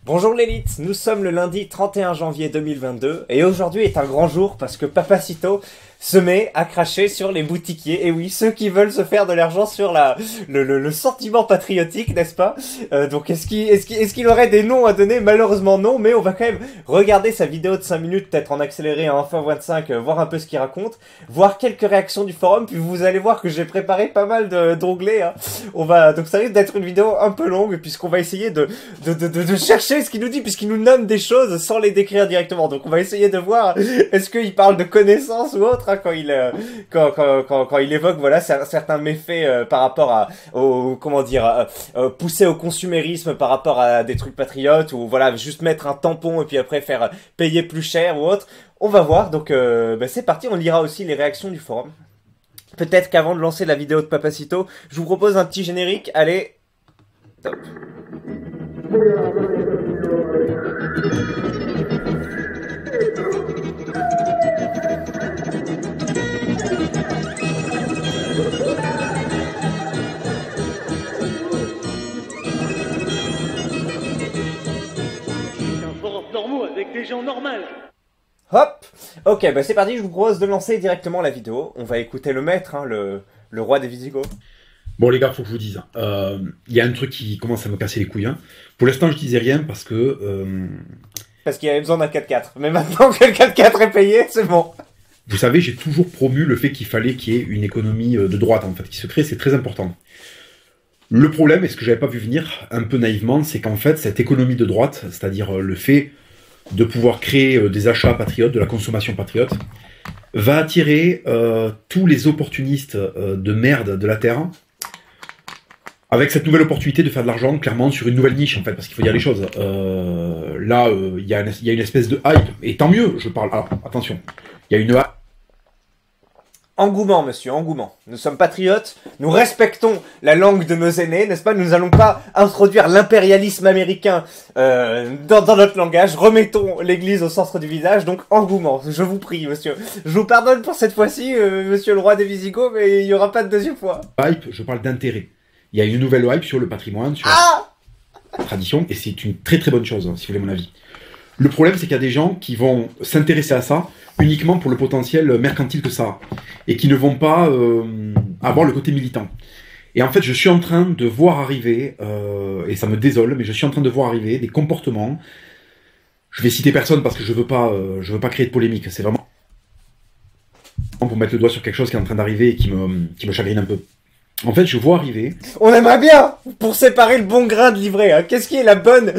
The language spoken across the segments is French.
Bonjour l'élite, nous sommes le lundi 31 janvier 2022 et aujourd'hui est un grand jour parce que Papacito se met à cracher sur les boutiquiers. Et oui, ceux qui veulent se faire de l'argent sur le sentiment patriotique, n'est-ce pas? Donc est-ce qu'il aurait des noms à donner? Malheureusement non, mais on va quand même regarder sa vidéo de 5 minutes, peut-être en accéléré à 1.25, voir un peu ce qu'il raconte, voir quelques réactions du forum, puis vous allez voir que j'ai préparé pas mal d'onglets. Hein. Donc ça risque d'être une vidéo un peu longue, puisqu'on va essayer de chercher ce qu'il nous dit, puisqu'il nous nomme des choses sans les décrire directement. Donc on va essayer de voir, est-ce qu'il parle de connaissances ou autre, hein, quand il évoque, voilà, certains méfaits par rapport pousser au consumérisme par rapport à des trucs patriotes, ou voilà, juste mettre un tampon et puis après faire payer plus cher ou autre. On va voir, donc c'est parti, on lira aussi les réactions du forum. Peut-être qu'avant de lancer la vidéo de Papacito, je vous propose un petit générique, allez, top. Normaux avec des gens normaux. Hop. Ok, c'est parti, je vous propose de lancer directement la vidéo. On va écouter le maître, hein, le roi des Visigoths. Bon les gars, faut que je vous dise, y a un truc qui commence à me casser les couilles. Hein. Pour l'instant, je disais rien parce que... Parce qu'il y avait besoin d'un 4x4. Mais maintenant que le 4x4 est payé, c'est bon. Vous savez, j'ai toujours promu le fait qu'il fallait qu'il y ait une économie de droite, en fait, qui se crée, c'est très important. Le problème, et ce que j'avais pas vu venir, un peu naïvement, c'est qu'en fait, cette économie de droite, c'est-à-dire le fait de pouvoir créer des achats patriotes, de la consommation patriote, va attirer tous les opportunistes de merde de la Terre, avec cette nouvelle opportunité de faire de l'argent, clairement, sur une nouvelle niche, en fait, parce qu'il faut dire les choses. Là, il y a une espèce de hype, et tant mieux, je parle... Alors, attention, il y a une hype... Engouement, monsieur, engouement. Nous sommes patriotes, nous respectons la langue de nos aînés, n'est-ce pas? Nous n'allons pas introduire l'impérialisme américain dans notre langage. Remettons l'église au centre du village, donc engouement, je vous prie, monsieur. Je vous pardonne pour cette fois-ci, monsieur le roi des Visigoths, mais il n'y aura pas de deuxième fois. Hype, je parle d'intérêt. Il y a une nouvelle hype sur le patrimoine, sur la tradition, et c'est une très très bonne chose, hein, si vous voulez mon avis. Le problème, c'est qu'il y a des gens qui vont s'intéresser à ça uniquement pour le potentiel mercantile que ça a, et qui ne vont pas avoir le côté militant. Et en fait, je suis en train de voir arriver, et ça me désole, mais je suis en train de voir arriver des comportements. Je vais citer personne parce que je veux pas créer de polémique. C'est vraiment pour mettre le doigt sur quelque chose qui est en train d'arriver et qui me chagrine un peu. En fait, je vois arriver... On aimerait bien, pour séparer le bon grain de livret, hein. Qu'est-ce qui est la bonne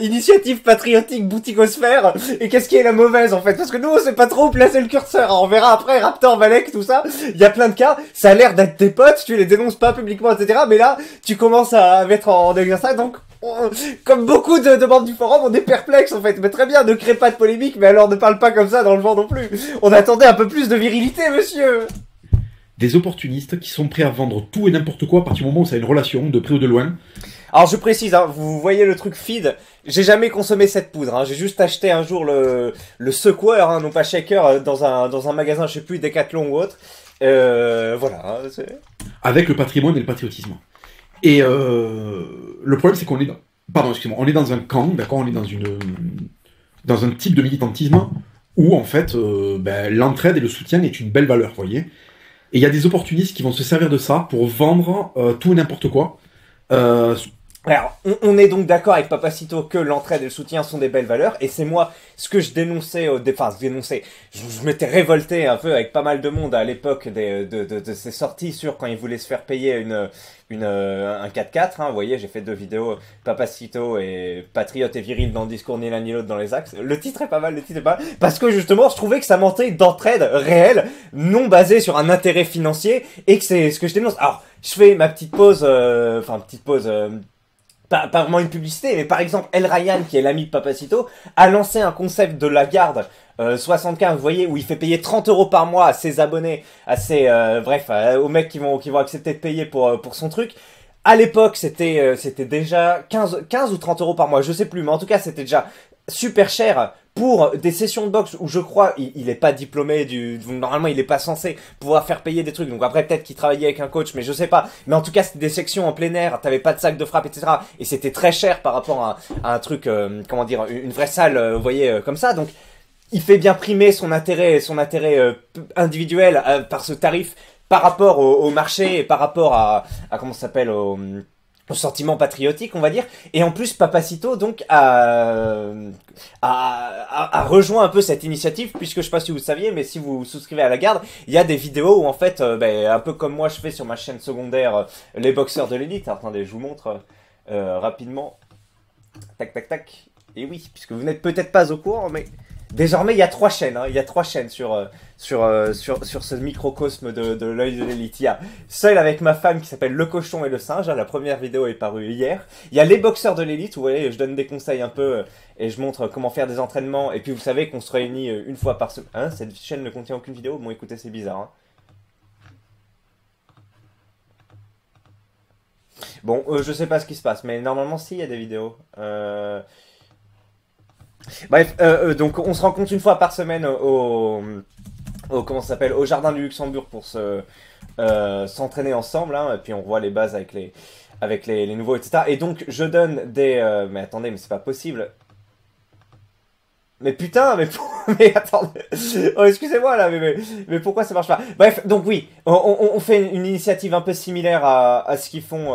initiative patriotique bouticosphère, et qu'est-ce qui est la mauvaise, en fait? Parce que nous, on sait pas trop où placer le curseur. Alors, on verra après, Raptor, Valek, tout ça. Il y a plein de cas, ça a l'air d'être tes potes, tu les dénonces pas publiquement, etc. Mais là, tu commences à mettre en exercice, donc... Comme beaucoup de membres du forum, on est perplexe, en fait. Mais très bien, ne crée pas de polémique, mais alors ne parle pas comme ça dans le vent non plus. On attendait un peu plus de virilité, monsieur. Des opportunistes qui sont prêts à vendre tout et n'importe quoi à partir du moment où ça a une relation, de près ou de loin. Alors je précise, hein, vous voyez le truc feed, j'ai jamais consommé cette poudre, hein, j'ai juste acheté un jour le secoueur, hein, non pas shaker, dans un magasin, je sais plus, Decathlon ou autre. Voilà. Hein, avec le patrimoine et le patriotisme. Et le problème, c'est qu'on est dans... Pardon, excusez-moi, on est dans un camp, d'accord, on est dans un type de militantisme où, en fait, l'entraide et le soutien est une belle valeur, vous voyez. Et il y a des opportunistes qui vont se servir de ça pour vendre tout et n'importe quoi. Alors, on est donc d'accord avec Papacito que l'entraide et le soutien sont des belles valeurs, et c'est moi ce que je dénonçais, je m'étais révolté un peu avec pas mal de monde à l'époque de ces sorties sur quand ils voulaient se faire payer un 4x4, hein, vous voyez, j'ai fait 2 vidéos, Papacito et Patriote et Viril dans le discours ni l'un ni l'autre dans les axes. Le titre est pas mal, parce que justement, je trouvais que ça mentait d'entraide réelle, non basée sur un intérêt financier, et que c'est ce que je dénonce. Alors, je fais ma petite pause, pas vraiment une publicité, mais par exemple, El Ryan, qui est l'ami de Papacito, a lancé un concept de la garde 75, vous voyez, où il fait payer 30 € par mois à ses abonnés, à ses, aux mecs qui vont accepter de payer pour son truc. À l'époque, c'était déjà 15 ou 30 € par mois, je sais plus, mais en tout cas, c'était déjà super cher pour des sessions de boxe où je crois il est pas diplômé normalement il est pas censé pouvoir faire payer des trucs, donc après peut-être qu'il travaillait avec un coach, mais je sais pas, mais en tout cas c'était des sections en plein air, t'avais pas de sac de frappe, etc., et c'était très cher par rapport à un truc, comment dire, une vraie salle, vous voyez, comme ça, donc il fait bien primer son intérêt individuel par ce tarif par rapport au marché et par rapport à comment ça s'appelle, au sentiment patriotique, on va dire. Et en plus, Papacito, donc, a rejoint un peu cette initiative, puisque je sais pas si vous saviez, mais si vous souscrivez à la garde, il y a des vidéos où, en fait, un peu comme moi je fais sur ma chaîne secondaire, les boxeurs de l'élite. Attendez, je vous montre rapidement. Tac, tac, tac. Et oui, puisque vous n'êtes peut-être pas au courant, mais désormais, il y a 3 chaînes. Hein. Il y a 3 chaînes sur ce microcosme de l'œil de l'élite. Il y a Seul avec ma femme qui s'appelle Le Cochon et le Singe. Hein. La première vidéo est parue hier. Il y a Les Boxeurs de l'élite. Vous voyez, je donne des conseils un peu et je montre comment faire des entraînements. Et puis, vous savez qu'on se réunit une fois par semaine. Hein, cette chaîne ne contient aucune vidéo. Bon, écoutez, c'est bizarre. Hein. Bon, je sais pas ce qui se passe, mais normalement, si, il y a des vidéos. Bref, donc on se rencontre une fois par semaine comment ça s'appelle, au jardin du Luxembourg pour s'entraîner ensemble, hein, et puis on voit les bases avec les nouveaux, etc. Et donc je donne des mais attendez, mais c'est pas possible. Mais putain, mais attendez, oh, excusez-moi là, mais pourquoi ça marche pas? Bref, donc oui, on fait une initiative un peu similaire à ce qu'ils font.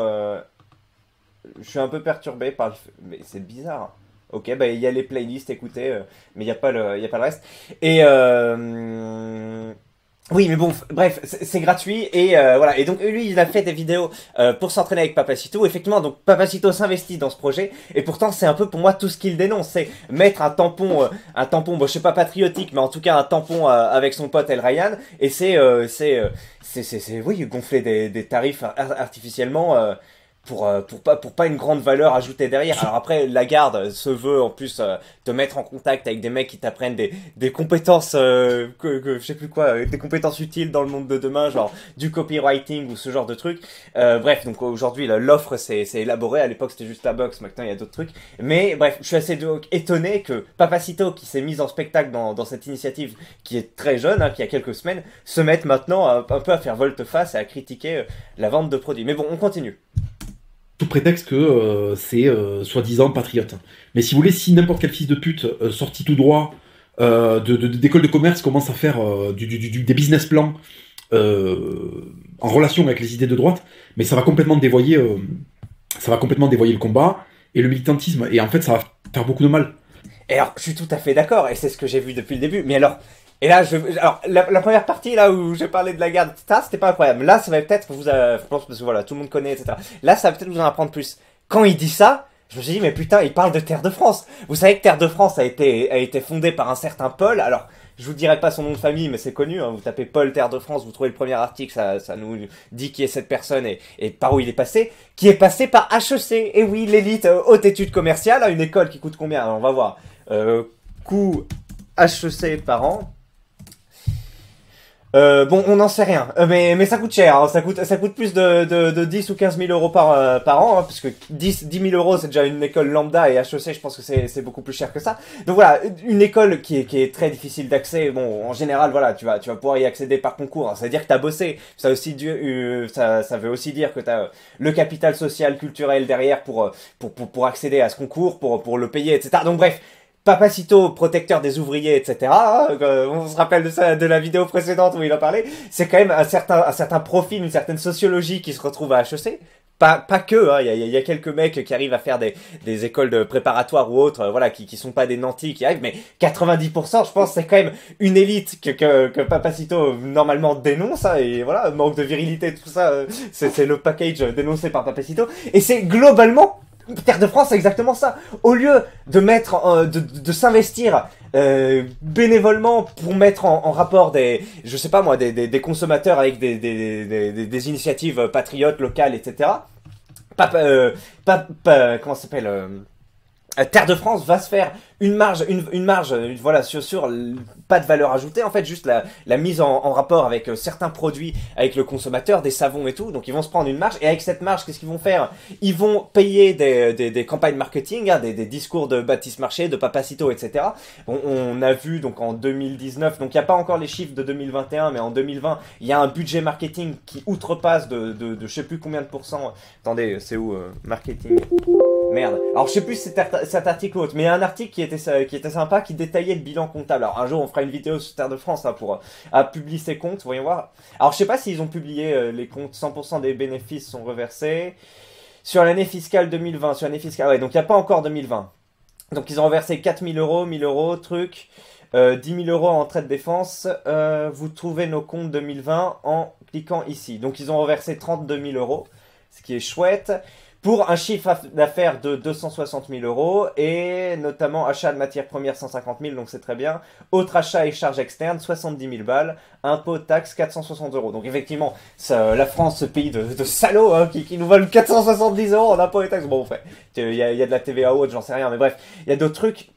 Je suis un peu perturbé par mais c'est bizarre. Ok, bah il y a les playlists, écoutez, mais il y a pas le reste. Et oui, mais bon, bref, c'est gratuit et voilà. Et donc lui, il a fait des vidéos pour s'entraîner avec Papacito. Effectivement, donc Papacito s'investit dans ce projet et pourtant c'est un peu pour moi tout ce qu'il dénonce, c'est mettre un tampon, bon, je sais pas patriotique, mais en tout cas un tampon avec son pote El Ryan. Et oui, gonfler des tarifs artificiellement. Pour pas une grande valeur ajoutée derrière. Alors après, la garde se veut en plus te mettre en contact avec des mecs qui t'apprennent des compétences je sais plus quoi, des compétences utiles dans le monde de demain, genre du copywriting ou ce genre de trucs. Bref, donc aujourd'hui l'offre c'est élaboré. À l'époque c'était juste la boxe, maintenant il y a d'autres trucs. Mais bref, je suis assez étonné que Papacito, qui s'est mis en spectacle dans cette initiative qui est très jeune, hein, qui a quelques semaines, se mette maintenant un peu à faire volte-face et à critiquer la vente de produits. Mais bon, on continue. Sous prétexte que c'est soi-disant patriote. Mais si vous voulez, si n'importe quel fils de pute sorti tout droit d'école de commerce commence à faire des business plans en relation avec les idées de droite, mais ça va complètement dévoyer le combat et le militantisme. Et en fait, ça va faire beaucoup de mal. Et alors, je suis tout à fait d'accord, et c'est ce que j'ai vu depuis le début. Mais alors, et là, la première partie, là, où j'ai parlé de la garde, etc., c'était pas incroyable. Là, ça va peut-être je pense, parce que voilà, tout le monde connaît, etc. Là, ça va peut-être vous en apprendre plus. Quand il dit ça, je me suis dit, mais putain, il parle de Terre de France. Vous savez que Terre de France a été fondée par un certain Paul. Alors, je vous dirai pas son nom de famille, mais c'est connu, hein. Vous tapez Paul Terre de France, vous trouvez le premier article, ça nous dit qui est cette personne et par où il est passé. Qui est passé par HEC. Et oui, l'élite, haute étude commerciale, une école qui coûte combien? Alors, on va voir. Coût HEC par an. Bon, on n'en sait rien, mais ça coûte cher, hein. Ça coûte plus de 10 ou 15 000 euros par an, hein, parce que 10 000 euros c'est déjà une école lambda, et HEC je pense que c'est beaucoup plus cher que ça. Donc voilà, une école qui est très difficile d'accès. Bon, en général, voilà, tu vas pouvoir y accéder par concours, hein. Ça veut dire que t'as bossé, ça veut aussi dire que t'as le capital social, culturel derrière pour accéder à ce concours, pour le payer, etc. Donc bref, Papacito, protecteur des ouvriers, etc. Hein, on se rappelle de ça, de la vidéo précédente où il en parlait. C'est quand même un certain profil, une certaine sociologie qui se retrouve à HEC. Pas que, hein. Il y a quelques mecs qui arrivent à faire des écoles de préparatoires ou autres, voilà, qui sont pas des nantis qui arrivent, mais 90%, je pense, c'est quand même une élite que Papacito normalement dénonce, hein, et voilà, manque de virilité, tout ça, c'est le package dénoncé par Papacito, et c'est globalement Terre de France, c'est exactement ça. Au lieu de mettre, de s'investir bénévolement pour mettre en rapport je sais pas moi, des consommateurs avec des initiatives patriotes locales, etc. Comment ça s'appelle Terre de France va se faire une marge, voilà, sur pas de valeur ajoutée, en fait, juste la mise en rapport avec certains produits, avec le consommateur, des savons et tout. Donc, ils vont se prendre une marge. Et avec cette marge, qu'est-ce qu'ils vont faire? Ils vont payer des campagnes marketing, hein, des discours de Baptiste Marché, de Papacito, etc. On a vu, donc, en 2019, donc, il n'y a pas encore les chiffres de 2021, mais en 2020, il y a un budget marketing qui outrepasse de je sais plus combien de pourcents. Attendez, c'est où, marketing? Merde. Alors je sais plus si c'est cet article ou autre, mais il y a un article qui était sympa, qui détaillait le bilan comptable. Alors un jour on fera une vidéo sur Terre de France hein, pour publier ses comptes, voyons voir. Alors je sais pas s'ils ont publié les comptes, 100% des bénéfices sont reversés. Sur l'année fiscale 2020, sur l'année fiscale, ouais, donc il n'y a pas encore 2020. Donc ils ont reversé 4000 euros, 1000 euros, truc, 10 000 euros en trait de défense. Vous trouvez nos comptes 2020 en cliquant ici. Donc ils ont reversé 32 000 euros, ce qui est chouette. Pour un chiffre d'affaires de 260 000 euros et notamment achat de matières premières 150 000, donc c'est très bien. Autres achats et charges externes 70 000 balles, impôts, taxes 460 euros. Donc effectivement, la France, ce pays de salauds hein, qui nous vole 470 euros en impôts et taxes. Bon, en fait, il y a de la TVA ou autre, j'en sais rien, mais bref, il y a d'autres trucs.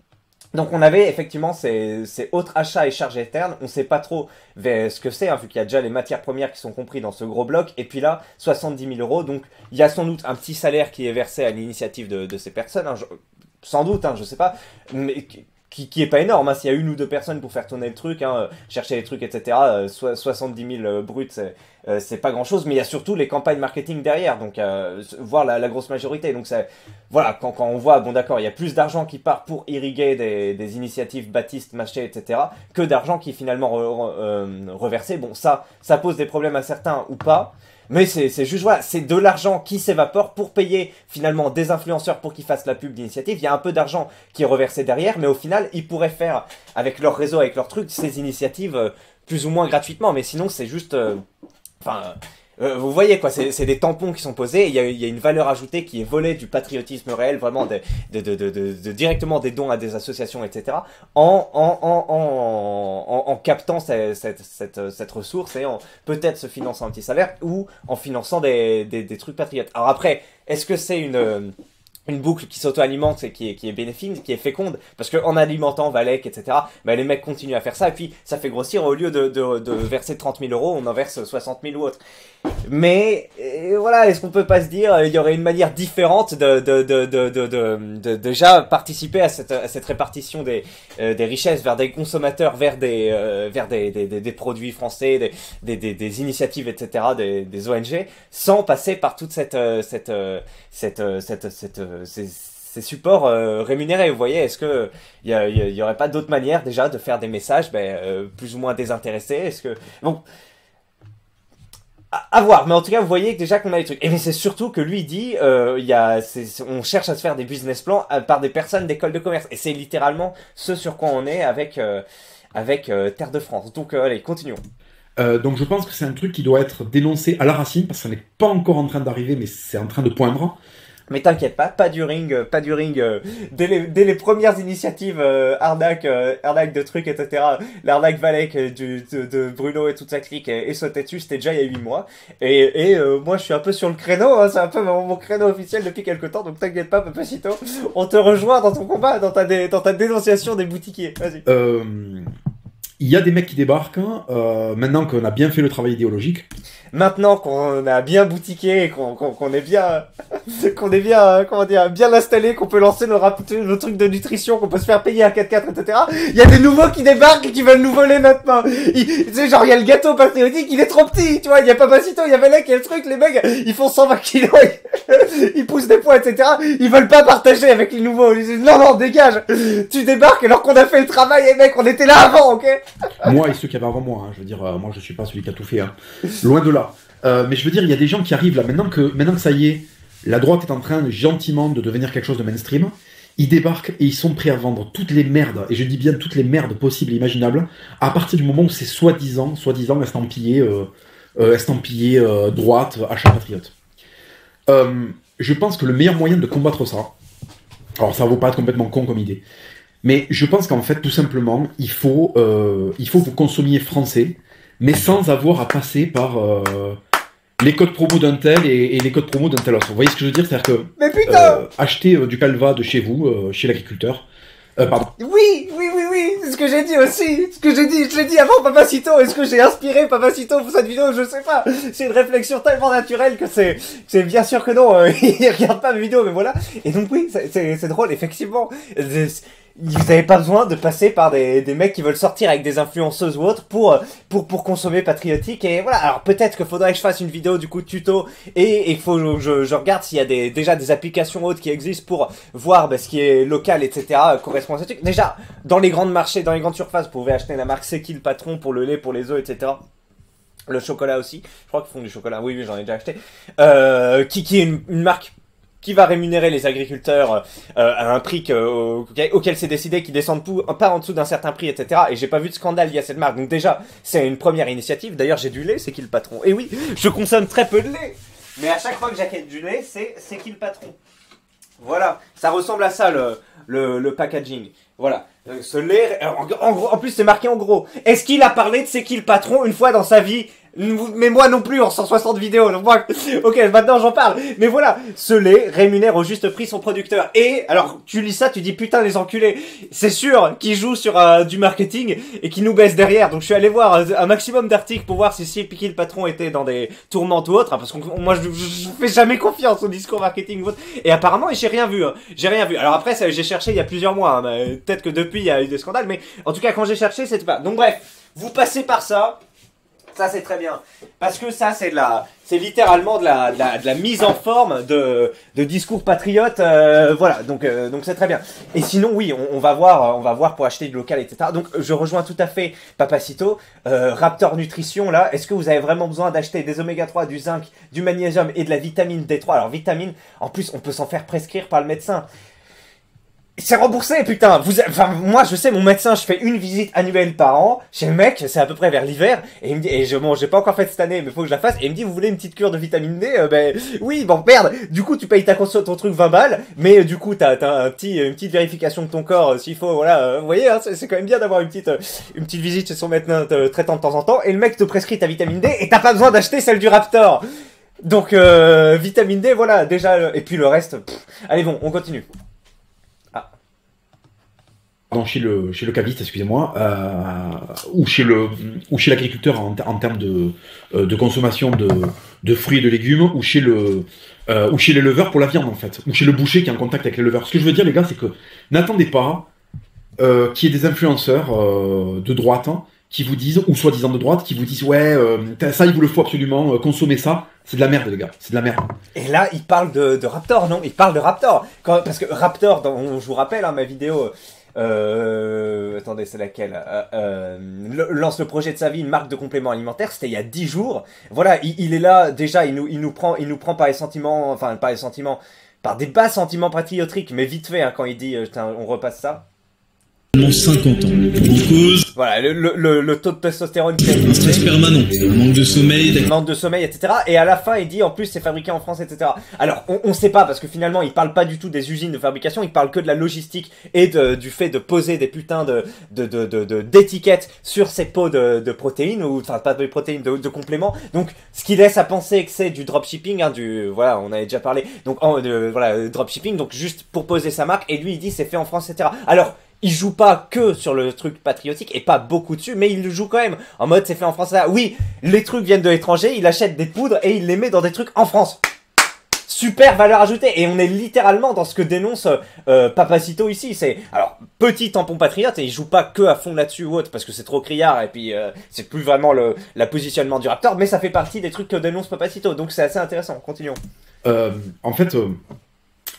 Donc on avait effectivement ces autres achats et charges externes, on sait pas trop ce que c'est, hein, vu qu'il y a déjà les matières premières qui sont compris dans ce gros bloc, et puis là, 70 000 euros, donc il y a sans doute un petit salaire qui est versé à l'initiative de ces personnes, hein, sans doute, hein, je sais pas, mais qui est pas énorme, hein, s'il y a une ou deux personnes pour faire tourner le truc, hein, chercher les trucs, etc., 70 000 bruts, c'est pas grand chose, mais il y a surtout les campagnes marketing derrière, donc voire la grosse majorité. Donc voilà, quand on voit, bon d'accord, il y a plus d'argent qui part pour irriguer des initiatives Baptiste, Maché, etc., que d'argent qui est finalement reversé. Bon, ça pose des problèmes à certains ou pas. Mais c'est juste, voilà, c'est de l'argent qui s'évapore pour payer finalement des influenceurs pour qu'ils fassent la pub d'initiative. Il y a un peu d'argent qui est reversé derrière, mais au final, ils pourraient faire avec leur réseau, avec leur truc, ces initiatives plus ou moins gratuitement. Mais sinon, c'est juste... vous voyez quoi, c'est des tampons qui sont posés, il y a une valeur ajoutée qui est volée du patriotisme réel, vraiment directement des dons à des associations, etc. En captant cette ressource et en peut-être se finançant un petit salaire ou en finançant des trucs patriotes. Alors après, est-ce que c'est une boucle qui s'auto-alimente et qui est bénéfique, qui est féconde, parce que en alimentant Valek, etc., bah, les mecs continuent à faire ça, et puis ça fait grossir, au lieu de verser 30 000 euros, on en verse 60 000 ou autre. Mais voilà, est-ce qu'on peut pas se dire, il y aurait une manière différente de déjà participer à cette répartition des richesses vers des consommateurs, vers des produits français, des initiatives, etc., des ONG, sans passer par toute ces supports rémunérés, vous voyez. Est-ce que il y aurait pas d'autres manières déjà de faire des messages plus ou moins désintéressés? Est-ce que bon, à voir, mais en tout cas vous voyez déjà qu'on a des trucs. Et mais c'est surtout que lui il dit on cherche à se faire des business plans par des personnes d'école de commerce, et c'est littéralement ce sur quoi on est avec Terre de France. Donc allez, continuons. Donc je pense que c'est un truc qui doit être dénoncé à la racine, parce que ça n'est pas encore en train d'arriver, mais c'est en train de poindre. Mais t'inquiète pas du ring, dès les premières initiatives arnaque de trucs, etc. L'arnaque Valek de Bruno et toute sa clique et sautait dessus, c'était déjà il y a 8 mois. Et moi je suis un peu sur le créneau, hein, c'est un peu mon créneau officiel depuis quelques temps, donc t'inquiète pas Papacito, on te rejoint dans ton combat, dans ta dénonciation des boutiquiers, vas-y. Il y a des mecs qui débarquent, maintenant qu'on a bien fait le travail idéologique. Maintenant qu'on a bien boutiqué, qu'on est bien, comment dire, bien installé, qu'on peut lancer le truc de nutrition, qu'on peut se faire payer à 4x4, etc. Il y a des nouveaux qui débarquent et qui veulent nous voler notre main. Tu sais, genre, il y a le gâteau patriotique, il est trop petit, tu vois, il y a Papacito, il y a Valek, il y a le truc, les mecs, ils font 120 kilos, ils poussent des poids, etc. Ils veulent pas partager avec les nouveaux. Ils disent, non, dégage. Tu débarques alors qu'on a fait le travail, et mec, on était là avant, ok? Moi et ceux qui avaient avant moi, hein, je veux dire, moi je suis pas celui qui a tout fait, hein. Loin de là. Mais je veux dire, il y a des gens qui arrivent là, maintenant que ça y est, la droite est en train gentiment de devenir quelque chose de mainstream, ils débarquent et ils sont prêts à vendre toutes les merdes, et je dis bien toutes les merdes possibles et imaginables, à partir du moment où c'est soi-disant estampillé droite, achat patriote. Je pense que le meilleur moyen de combattre ça, alors ça va vous paraître complètement con comme idée, mais je pense qu'en fait, tout simplement, il faut que vous consommiez français, mais sans avoir à passer par les codes promo d'un tel et les codes promo d'un tel autre. Vous voyez ce que je veux dire? C'est-à-dire que Mais putain acheter du Calva de chez vous, chez l'agriculteur. Pardon. Oui, c'est ce que j'ai dit aussi. Ce que j'ai dit, je l'ai dit avant Papacito. Est-ce que j'ai inspiré Papacito pour cette vidéo? Je sais pas. C'est une réflexion tellement naturelle que c'est bien sûr que non. Il regarde pas mes vidéos, mais voilà. Et donc oui, c'est drôle, effectivement. Vous n'avez pas besoin de passer par des mecs qui veulent sortir avec des influenceuses ou autres pour consommer patriotique. Et voilà. Alors peut-être qu'il faudrait que je fasse une vidéo du coup de tuto et il faut je regarde s'il y a déjà des applications autres qui existent pour voir ce qui est local, etc. correspond à ce truc. Déjà, dans les grands marchés, dans les grandes surfaces, vous pouvez acheter la marque C'est qui le patron pour le lait, pour les œufs, etc. Le chocolat aussi. Je crois qu'ils font du chocolat. Oui, j'en ai déjà acheté. Qui est une marque qui va rémunérer les agriculteurs à un prix auquel c'est décidé, qui descendent pas en dessous d'un certain prix, etc. Et j'ai pas vu de scandale lié à cette marque. Donc déjà, c'est une première initiative. D'ailleurs, j'ai du lait, c'est qui le patron? Et oui, je consomme très peu de lait. Mais à chaque fois que j'achète du lait, c'est qui le patron? Voilà, ça ressemble à ça le packaging. Voilà, ce lait, en plus c'est marqué en gros. Est-ce qu'il a parlé de c'est qui le patron une fois dans sa vie? Mais moi non plus en 160 vidéos. Donc moi, ok, maintenant j'en parle. Mais voilà, ce lait rémunère au juste prix son producteur. Et alors tu lis ça, tu dis putain les enculés. C'est sûr qu'ils jouent sur du marketing et qu'ils nous baissent derrière. Donc je suis allé voir un maximum d'articles pour voir si Piqué le patron était dans des tourmentes ou autres. Hein, parce que moi je fais jamais confiance au discours marketing ou autre. Et apparemment j'ai rien vu. Hein. J'ai rien vu. Alors après j'ai cherché il y a plusieurs mois. Hein, peut-être que depuis il y a eu des scandales. Mais en tout cas quand j'ai cherché c'était pas. Donc bref, vous passez par ça. Ça c'est très bien, parce que ça c'est littéralement de la mise en forme de discours patriote, voilà. Donc c'est très bien. Et sinon oui, on va voir pour acheter du local, etc. Donc je rejoins tout à fait Papacito. Raptor Nutrition là, est-ce que vous avez vraiment besoin d'acheter des oméga 3, du zinc, du magnésium et de la vitamine D3? Alors vitamine, en plus on peut s'en faire prescrire par le médecin. C'est remboursé, putain. Enfin, moi, je sais, mon médecin, je fais une visite annuelle par an. Chez le mec, c'est à peu près vers l'hiver. Et il me dit, bon, j'ai pas encore fait cette année, mais faut que je la fasse. Et il me dit, vous voulez une petite cure de vitamine D? Oui, bon, merde. Du coup, tu payes ton truc 20 balles. Mais du coup, t'as une petite vérification de ton corps, s'il faut, voilà. Vous voyez, hein, c'est quand même bien d'avoir une petite visite chez son médecin traitant de temps en temps. Et le mec te prescrit ta vitamine D et t'as pas besoin d'acheter celle du Raptor. Donc, vitamine D, voilà, déjà. Et puis le reste, allez, bon, on continue. Chez le caviste, excusez-moi, ou chez l'agriculteur en termes de consommation de fruits et de légumes, ou chez l'éleveur pour la viande en fait, ou chez le boucher qui est en contact avec l'éleveur. Ce que je veux dire les gars, c'est que n'attendez pas qu'il y ait des influenceurs de droite qui vous disent, ou soi-disant de droite, qui vous disent ouais, ça il vous le faut absolument, consommez ça. C'est de la merde les gars, c'est de la merde. Et là il parle de Raptor, non? Il parle de Raptor. Parce que Raptor, je vous rappelle ma vidéo... attendez, c'est laquelle? Lance le projet de sa vie, une marque de compléments alimentaires. C'était il y a 10 jours. Voilà, il est là déjà. Il nous prend par les sentiments, enfin par les sentiments, par des bas sentiments patriotiques, mais vite fait quand il dit, on repasse ça. 50 ans. En cause. Voilà, le taux de testostérone qui un stress permanent, un manque de sommeil, etc. Et à la fin, il dit en plus c'est fabriqué en France, etc. Alors, on sait pas parce que finalement, il parle pas du tout des usines de fabrication, il parle que de la logistique et du fait de poser des putains d'étiquettes sur ces pots de protéines ou enfin pas de protéines, de compléments. Donc, ce qui laisse à penser que c'est du dropshipping, voilà, on avait déjà parlé. Donc, voilà, dropshipping. Donc, juste pour poser sa marque. Et lui, il dit c'est fait en France, etc. Alors il joue pas que sur le truc patriotique et pas beaucoup dessus, mais il le joue quand même en mode c'est fait en France là. Oui, les trucs viennent de l'étranger, il achète des poudres et il les met dans des trucs en France. Super valeur ajoutée. Et on est littéralement dans ce que dénonce Papacito ici. C'est alors petit tampon patriote et il joue pas que à fond là-dessus ou autre parce que c'est trop criard et puis c'est plus vraiment la positionnement du Raptor, mais ça fait partie des trucs que dénonce Papacito. Donc c'est assez intéressant. Continuons. En fait.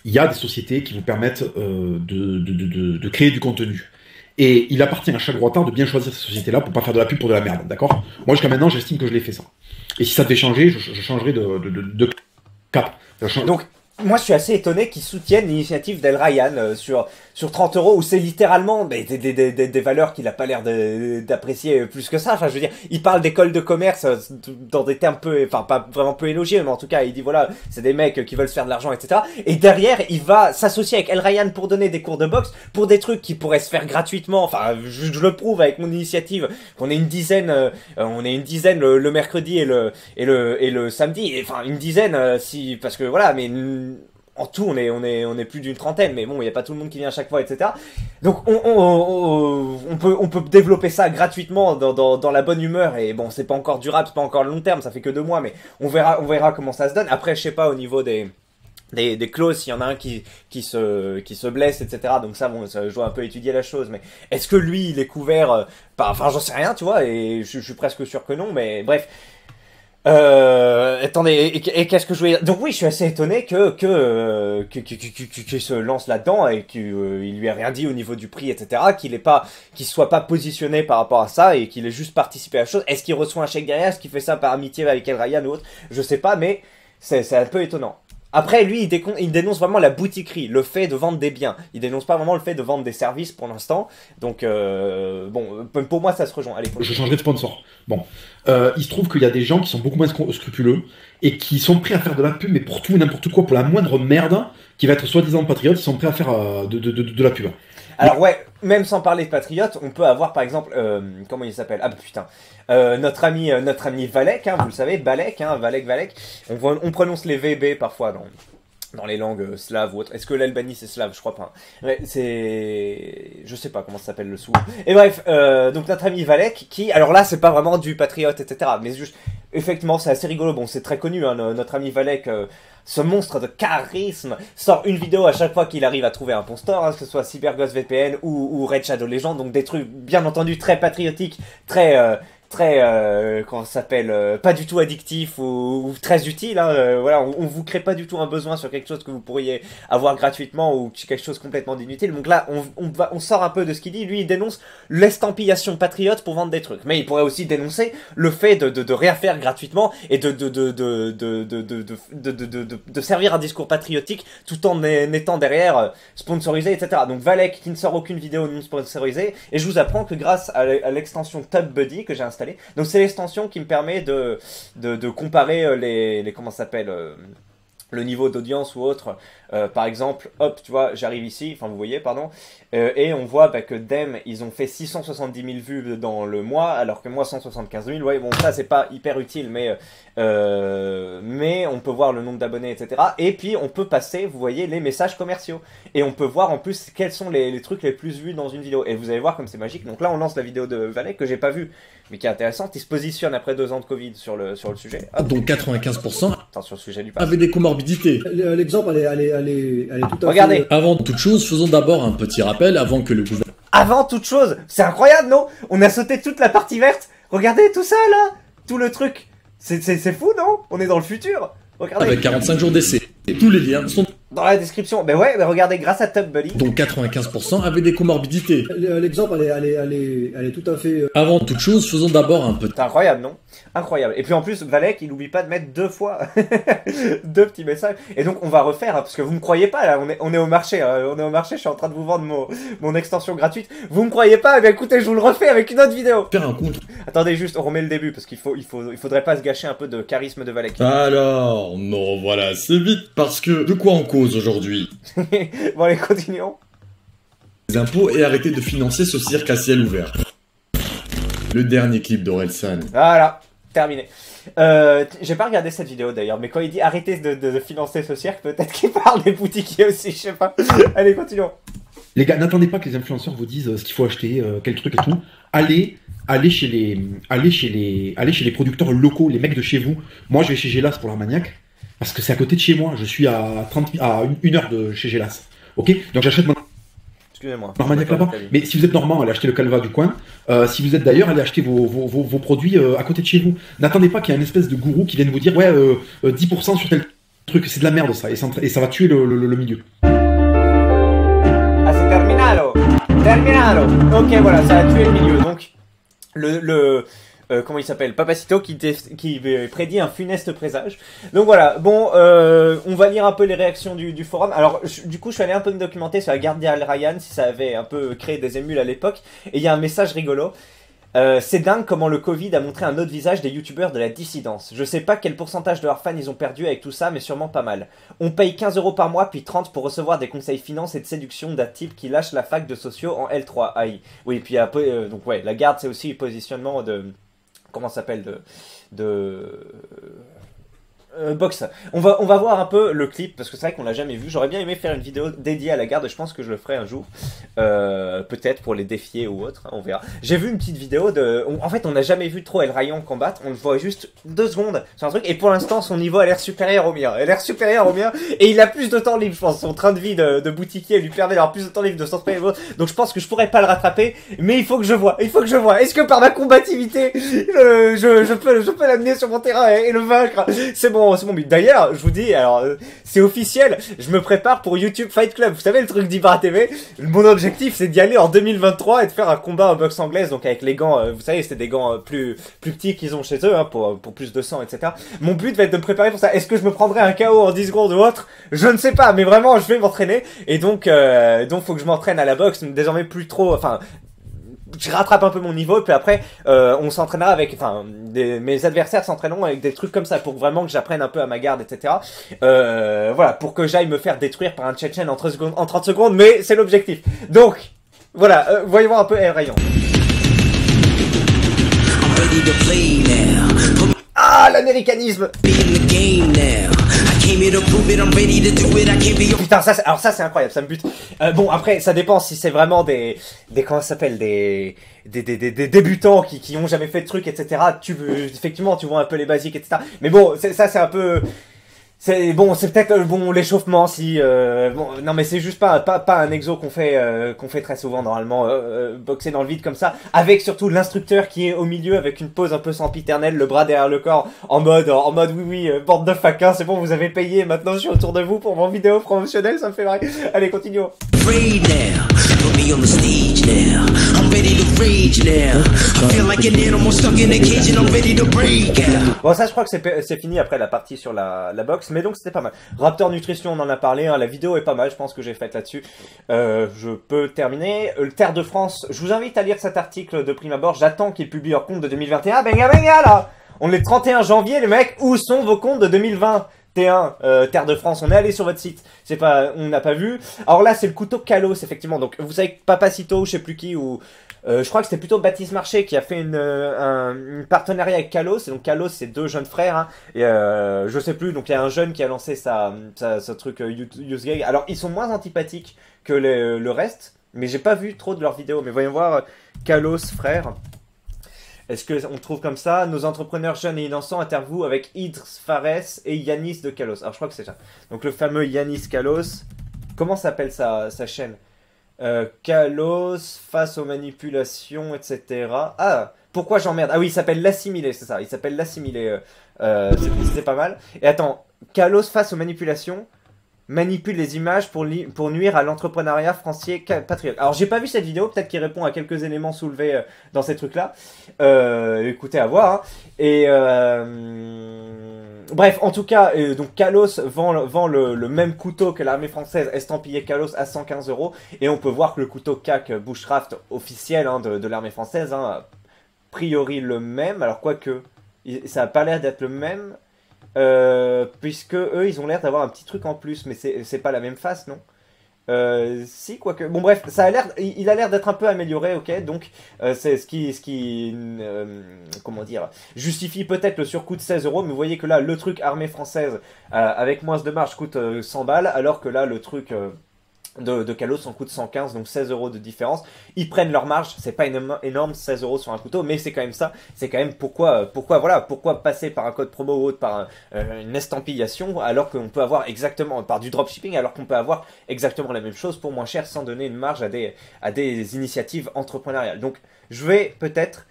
Il y a des sociétés qui vous permettent de créer du contenu. Et il appartient à chaque droitard de bien choisir ces sociétés-là pour pas faire de la pub pour de la merde, d'accord? Moi, jusqu'à maintenant, j'estime que je l'ai fait ça. Et si ça devait changer, je changerai de cap. Donc, moi, je suis assez étonné qu'ils soutiennent l'initiative d'El Ryan sur sur 30 euros où c'est littéralement des valeurs qu'il a pas l'air d'apprécier plus que ça. Enfin, je veux dire, il parle d'école de commerce dans des termes peu, enfin pas vraiment peu élogieux, mais en tout cas, il dit voilà, c'est des mecs qui veulent se faire de l'argent, etc. Et derrière, il va s'associer avec El Ryan pour donner des cours de boxe pour des trucs qui pourraient se faire gratuitement. Enfin, je le prouve avec mon initiative qu'on est une dizaine, le mercredi et le samedi. Et, enfin, une dizaine si parce que voilà, mais en tout, on est plus d'une trentaine, mais bon, il n'y a pas tout le monde qui vient à chaque fois, etc. Donc, on peut développer ça gratuitement dans la bonne humeur, et bon, c'est pas encore durable, c'est pas encore long terme, ça fait que 2 mois, mais on verra comment ça se donne. Après, je sais pas, au niveau des clauses, s'il y en a un qui se blesse, etc. Donc ça, bon, je dois un peu étudier la chose, mais est-ce que lui, il est couvert enfin, j'en sais rien, tu vois, et je suis presque sûr que non, mais bref. Attendez, et qu'est-ce que je voulais dire? Donc oui, je suis assez étonné qu'il se lance là-dedans et qu'il lui ait rien dit au niveau du prix, etc. Qu'il soit pas positionné par rapport à ça et qu'il ait juste participé à la chose. Est-ce qu'il reçoit un chèque derrière? Est-ce qu'il fait ça par amitié avec El Ryan ou autre? Je sais pas, mais c'est un peu étonnant. Après, lui, il dénonce vraiment la boutiquerie, le fait de vendre des biens. Il dénonce pas vraiment le fait de vendre des services pour l'instant. Donc, bon, pour moi, ça se rejoint. Allez, je changerai de sponsor. Bon, il se trouve qu'il y a des gens qui sont beaucoup moins scrupuleux et qui sont prêts à faire de la pub, mais pour tout et n'importe quoi, pour la moindre merde qui va être soi-disant patriote, ils sont prêts à faire de la pub. Alors ouais, même sans parler de patriote, on peut avoir par exemple, comment il s'appelle? Ah bah putain, notre ami Valek, hein, vous le savez, Balek, hein, Valek. On prononce les VB parfois dans les langues slaves ou autres. Est-ce que l'Albanie c'est slave? Je crois pas. Ouais, je sais pas comment ça s'appelle le sou. Et bref, donc notre ami Valek qui, alors là c'est pas vraiment du patriote, etc. Mais juste, effectivement c'est assez rigolo. Bon, c'est très connu, hein, notre ami Valek. Ce monstre de charisme sort une vidéo à chaque fois qu'il arrive à trouver un bon store, hein, que ce soit CyberGhost VPN ou Red Shadow Legends, donc des trucs bien entendu très patriotiques, très comment ça s'appelle, pas du tout addictif ou très utile, hein, voilà, on vous crée pas du tout un besoin sur quelque chose que vous pourriez avoir gratuitement ou quelque chose complètement d'inutile. Donc là, on sort un peu de ce qu'il dit. Lui, il dénonce l'estampillation patriote pour vendre des trucs, mais il pourrait aussi dénoncer le fait de rien faire gratuitement et de servir un discours patriotique tout en étant derrière sponsorisé, etc. Donc Valek qui ne sort aucune vidéo non sponsorisée, et je vous apprends que grâce à l'extension TubBuddy que j'ai installée. Donc c'est l'extension qui me permet de comparer les comment ça s'appelle, le niveau d'audience ou autre. Par exemple, hop, tu vois, j'arrive ici, enfin vous voyez, pardon, et on voit que Dem, ils ont fait 670 000 vues dans le mois, alors que moi 175 000. Ouais, bon, ça c'est pas hyper utile, mais on peut voir le nombre d'abonnés, etc. Et puis on peut passer, vous voyez, les messages commerciaux, et on peut voir en plus quels sont les trucs les plus vus dans une vidéo. Et vous allez voir comme c'est magique. Donc là, on lance la vidéo de Valek que j'ai pas vue, mais qui est intéressante. Il se positionne après 2 ans de Covid sur le sujet. Hop. Donc 95% sur le sujet du pass avaient des comorbidités. L'exemple, elle est tout à fait... Regardez. Avant toute chose, faisons d'abord un petit rappel avant que le gouvernement... Avant toute chose, c'est incroyable, non? On a sauté toute la partie verte. Regardez tout ça, là. Tout le truc. C'est fou, non? On est dans le futur. Regardez. Avec 45 jours d'essai. Et tous les liens sont dans la description. Ben ouais, mais regardez, grâce à TubBuddy. Donc 95% avaient des comorbidités. L'exemple, elle est tout à fait... Avant toute chose, faisons d'abord un petit... C'est incroyable, non? Incroyable. Et puis en plus, Valek, il n'oublie pas de mettre 2 fois 2 petits messages. Et donc on va refaire, hein, parce que vous me croyez pas, là, on est au marché. On est au marché, je suis en train de vous vendre mon extension gratuite. Vous me croyez pas? Eh bien écoutez, je vous le refais avec une autre vidéo. Faire un compte. Attendez juste, on remet le début, parce qu'il faudrait pas se gâcher un peu de charisme de Valek. Alors, non, voilà, c'est vite, parce que... De quoi on cause aujourd'hui? Bon allez, continuons. Les impôts et arrêter de financer ce cirque à ciel ouvert. Le dernier clip d'Orelsan. Voilà, terminé. J'ai pas regardé cette vidéo d'ailleurs, mais quand il dit arrêtez de financer ce cirque, peut-être qu'il parle des boutiquiers aussi, je sais pas. Allez, continuons. Les gars, n'attendez pas que les influenceurs vous disent ce qu'il faut acheter, quel truc et tout. Allez chez les producteurs locaux, les mecs de chez vous. Moi, je vais chez Gélas pour l'Armagnac, parce que c'est à côté de chez moi. Je suis à 1 heure de chez Gélas. Ok? Donc j'achète mon Armagnac là-bas. Mais si vous êtes normand, allez acheter le Calva du coin. Si vous êtes d'ailleurs, allez acheter vos produits à côté de chez vous. N'attendez pas qu'il y ait une espèce de gourou qui vienne vous dire ouais 10% sur tel truc. C'est de la merde ça, et ça va tuer le milieu. Ah, c'est terminalo. Ok, voilà, ça a tué le milieu. Donc comment il s'appelle, Papacito, qui prédit un funeste présage. Donc voilà, bon, on va lire un peu les réactions du forum. Alors, du coup, je suis allé un peu me documenter sur la Guardia Ryan, si ça avait un peu créé des émules à l'époque. Et il y a un message rigolo. C'est dingue comment le Covid a montré un autre visage des youtubeurs de la dissidence. Je sais pas quel pourcentage de leurs fans ils ont perdu avec tout ça, mais sûrement pas mal. On paye 15 € par mois, puis 30 pour recevoir des conseils finance et de séduction d'un type qui lâche la fac de sociaux en L3 AI. Oui, puis après, donc ouais, la garde c'est aussi le positionnement de... Comment ça s'appelle Box. On va voir un peu le clip parce que c'est vrai qu'on l'a jamais vu. J'aurais bien aimé faire une vidéo dédiée à la garde. Je pense que je le ferai un jour, peut-être pour les défier ou autre. On verra. J'ai vu une petite vidéo de. En fait, on n'a jamais vu trop El Rayon combattre. On le voit juste 2 secondes sur un truc. Et pour l'instant, son niveau a l'air supérieur au mien. Et il a plus de temps libre. Je pense son train de vie de boutiquier lui permet d'avoir plus de temps libre de s'entraîner. Donc je pense que je pourrais pas le rattraper. Mais il faut que je vois. Est-ce que par ma combativité, je peux l'amener sur mon terrain et le vaincre? C'est bon but. D'ailleurs, je vous dis, alors, c'est officiel, je me prépare pour YouTube Fight Club. Vous savez, le truc d'Ibra TV, mon objectif, c'est d'y aller en 2023 et de faire un combat en boxe anglaise, donc avec les gants, vous savez, c'était des gants plus petits qu'ils ont chez eux, hein, pour plus de sang, etc. Mon but va être de me préparer pour ça. Est-ce que je me prendrai un KO en 10 secondes ou autre? Je ne sais pas, mais vraiment, je vais m'entraîner. Et donc, faut que je m'entraîne à la boxe, désormais plus trop, enfin, je rattrape un peu mon niveau, et puis après, on s'entraînera avec, enfin, mes adversaires s'entraîneront avec des trucs comme ça, pour vraiment que j'apprenne un peu à ma garde, etc. Voilà, pour que j'aille me faire détruire par un Tchétchène en 30 secondes, mais c'est l'objectif. Donc, voilà, voyons voir un peu El Rayon. Ah, l'américanisme! Putain, alors ça c'est incroyable, ça me bute. Bon, après, ça dépend si c'est vraiment des comment ça s'appelle, des débutants qui ont jamais fait de trucs, etc. Effectivement, tu vois un peu les basiques, etc. Mais bon, ça c'est un peu... C'est peut-être l'échauffement si non mais c'est juste pas un exo qu'on fait très souvent normalement, boxer dans le vide comme ça, avec surtout l'instructeur qui est au milieu avec une pose un peu sempiternelle, le bras derrière le corps, en mode oui, bande de faquins, c'est bon, vous avez payé, maintenant je suis autour de vous pour mon vidéo promotionnelle, ça me fait marrer. Allez, continuons. Bon, ça je crois que c'est fini après la partie sur la boxe, mais donc c'était pas mal. Raptor Nutrition, on en a parlé, hein, la vidéo est pas mal, je pense que j'ai faite là-dessus. Je peux terminer. Terre de France, je vous invite à lire cet article de prime abord, j'attends qu'ils publient leur compte de 2021. Benga là, on est le 31 janvier les mecs, où sont vos comptes de 2020? T1, Terre de France, on est allé sur votre site, on n'a pas vu. Alors là, c'est le couteau Kalos, effectivement. Donc, vous savez que Papacito, je sais plus qui, ou je crois que c'était plutôt Baptiste Marché qui a fait une partenariat avec Kalos. Et donc Kalos, c'est 2 jeunes frères, hein, et je sais plus. Donc il y a un jeune qui a lancé ce truc Use Gag. Alors ils sont moins antipathiques que le reste, mais j'ai pas vu trop de leurs vidéos. Mais voyons voir Kalos frères. Est-ce qu'on trouve comme ça? Nos entrepreneurs jeunes et innocents interviewent avec Idriss Fares et Yanis de Kalos. Alors je crois que c'est ça. Donc le fameux Yanis Kalos. Comment s'appelle sa chaîne? Kalos face aux manipulations, etc. Ah, pourquoi j'emmerde? Ah oui, il s'appelle L'Assimilé, c'est ça. Il s'appelle L'Assimilé. C'était pas mal. Et attends, Kalos face aux manipulations manipule les images pour nuire à l'entrepreneuriat français patriote. Alors j'ai pas vu cette vidéo, peut-être qu'il répond à quelques éléments soulevés dans ces trucs-là. Écoutez, à voir. Hein. Et bref, en tout cas, donc Kalos vend le même couteau que l'armée française estampillé Kalos à 115 €. Et on peut voir que le couteau CAC Bushcraft officiel, hein, de l'armée française, hein, a priori le même. Alors quoique, ça a pas l'air d'être le même. Puisque eux ils ont l'air d'avoir un petit truc en plus, mais c'est pas la même face, non? Si, quoique. Bon, bref, il a l'air d'être un peu amélioré, ok, donc c'est ce qui comment dire, justifie peut-être le surcoût de 16 €, mais vous voyez que là, le truc armée française avec moins de marge coûte 100 balles, alors que là, le truc de Kalos en coûte 115, donc 16 € de différence. Ils prennent leur marge, c'est pas énorme, 16 € sur un couteau, mais c'est quand même ça, c'est quand même pourquoi passer par un code promo ou autre, par une estampillation, alors qu'on peut avoir exactement, par du dropshipping, alors qu'on peut avoir exactement la même chose pour moins cher sans donner une marge à des initiatives entrepreneuriales. Donc je vais peut-être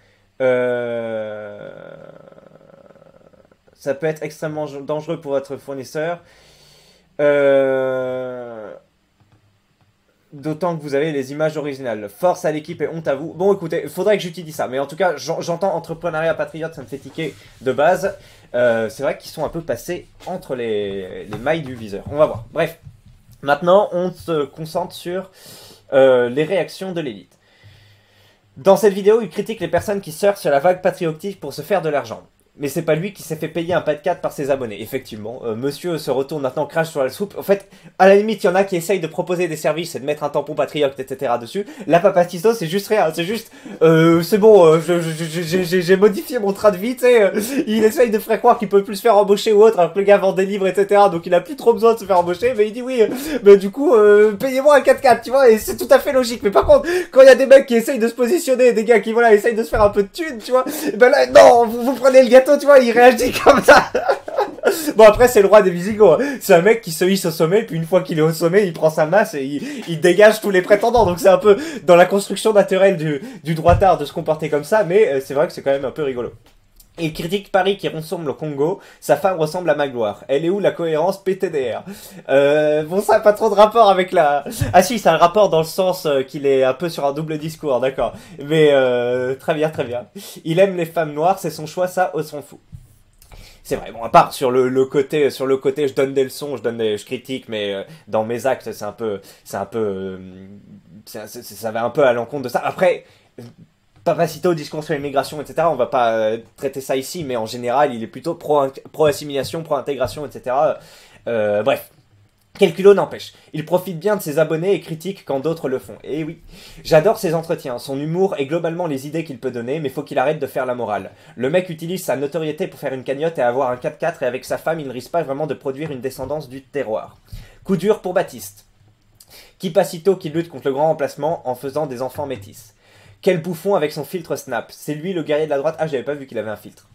ça peut être extrêmement dangereux pour votre fournisseur. d'autant que vous avez les images originales. Force à l'équipe et honte à vous. Bon, écoutez, il faudrait que j'utilise ça. Mais en tout cas, j'entends entrepreneuriat patriote, ça me fait tiquer de base. C'est vrai qu'ils sont un peu passés entre les mailles du viseur. On va voir. Bref. Maintenant, on se concentre sur les réactions de l'élite. Dans cette vidéo, il critique les personnes qui surfent sur la vague patriotique pour se faire de l'argent. Mais c'est pas lui qui s'est fait payer un pas de 4 par ses abonnés. Effectivement, monsieur se retourne maintenant, crache sur la soupe. En fait, à la limite, il y en a qui essayent de proposer des services et de mettre un tampon patriote, etc. dessus. La Papacito, c'est juste rien. C'est juste, c'est bon, j'ai modifié mon train de vie, tu sais. Il essaye de faire croire qu'il peut plus se faire embaucher ou autre, alors que le gars vend des livres, etc. Donc il a plus trop besoin de se faire embaucher. Mais il dit oui, mais du coup, payez-moi un 4x4, tu vois. Et c'est tout à fait logique. Mais par contre, quand il y a des mecs qui essayent de se positionner, des gars qui, voilà, essayent de se faire un peu de thunes, tu vois. Ben là, non, vous prenez le gars, tu vois, il réagit comme ça. Bon, après, c'est le roi des Visigoths. C'est un mec qui se hisse au sommet, puis une fois qu'il est au sommet, il prend sa masse et il dégage tous les prétendants. Donc c'est un peu dans la construction naturelle du droitard de se comporter comme ça, mais c'est vrai que c'est quand même un peu rigolo. Il critique Paris qui ressemble au Congo, sa femme ressemble à Magloire. Elle est où la cohérence PTDR? Bon, ça n'a pas trop de rapport avec la... Ah si, ça a un rapport dans le sens qu'il est un peu sur un double discours, d'accord. Mais très bien, très bien. Il aime les femmes noires, c'est son choix, ça, on s'en fout. C'est vrai, bon, à part sur le côté, je donne des leçons, je critique, mais dans mes actes, ça va un peu à l'encontre de ça. Après, Papacito, discours sur l'immigration, etc. On va pas traiter ça ici, mais en général, il est plutôt pro-assimilation, pro-intégration, etc. Bref. Quel culot n'empêche. Il profite bien de ses abonnés et critique quand d'autres le font. Et oui, j'adore ses entretiens, son humour et globalement les idées qu'il peut donner, mais faut qu'il arrête de faire la morale. Le mec utilise sa notoriété pour faire une cagnotte et avoir un 4x4 et avec sa femme, il ne risque pas vraiment de produire une descendance du terroir. Coup dur pour Baptiste. Papacito qui lutte contre le grand remplacement en faisant des enfants métis. Quel bouffon avec son filtre Snap. C'est lui le guerrier de la droite. Ah, j'avais pas vu qu'il avait un filtre.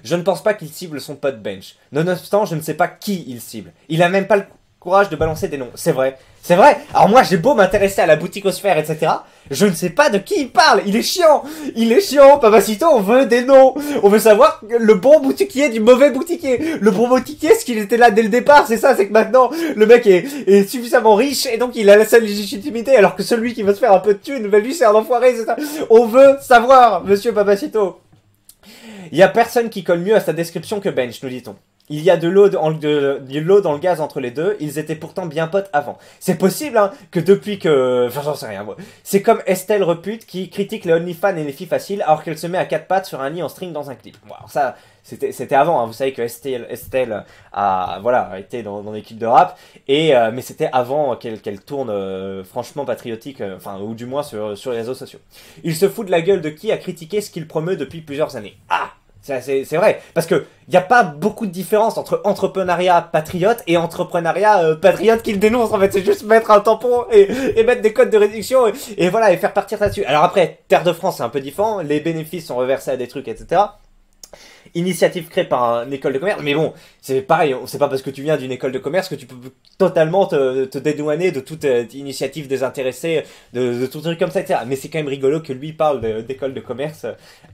Je ne pense pas qu'il cible son pote Bench. Nonobstant, je ne sais pas qui il cible. Il a même pas le courage de balancer des noms. C'est vrai. C'est vrai. Alors moi, j'ai beau m'intéresser à la bouticosphère, etc. Je ne sais pas de qui il parle. Il est chiant. Il est chiant. Papacito, on veut des noms. On veut savoir le bon boutiquier du mauvais boutiquier. Le bon boutiquier, ce qu'il était là dès le départ, c'est ça. C'est que maintenant, le mec est suffisamment riche et donc il a la seule légitimité. Alors que celui qui veut se faire un peu de thune, ben lui, c'est un enfoiré, c'est ça. On veut savoir, monsieur Papacito. Il y a personne qui colle mieux à sa description que Bench, nous dit-on. Il y a de l'eau dans le gaz entre les deux, ils étaient pourtant bien potes avant. C'est possible, hein, que depuis que... Enfin, j'en sais rien, moi. C'est comme Estelle Repute qui critique les OnlyFans et les filles faciles alors qu'elle se met à 4 pattes sur un lit en string dans un clip. Bon, alors ça, c'était avant, hein. Vous savez que Estelle a été dans l'équipe de rap, mais c'était avant qu'elle tourne franchement patriotique, ou du moins sur les réseaux sociaux. Il se fout de la gueule de qui a critiqué ce qu'il promeut depuis plusieurs années. Ah! C'est vrai, parce que y a pas beaucoup de différence entre entrepreneuriat patriote et entrepreneuriat patriote qu'il dénonce. En fait, c'est juste mettre un tampon et mettre des codes de réduction et voilà, et faire partir là-dessus. Alors après, Terre de France, c'est un peu différent. Les bénéfices sont reversés à des trucs, etc. Initiative créée par une école de commerce, mais bon, c'est pareil, c'est pas parce que tu viens d'une école de commerce que tu peux totalement te dédouaner de toute initiative désintéressée, de tout truc comme ça, etc. Mais c'est quand même rigolo que lui parle d'école de commerce,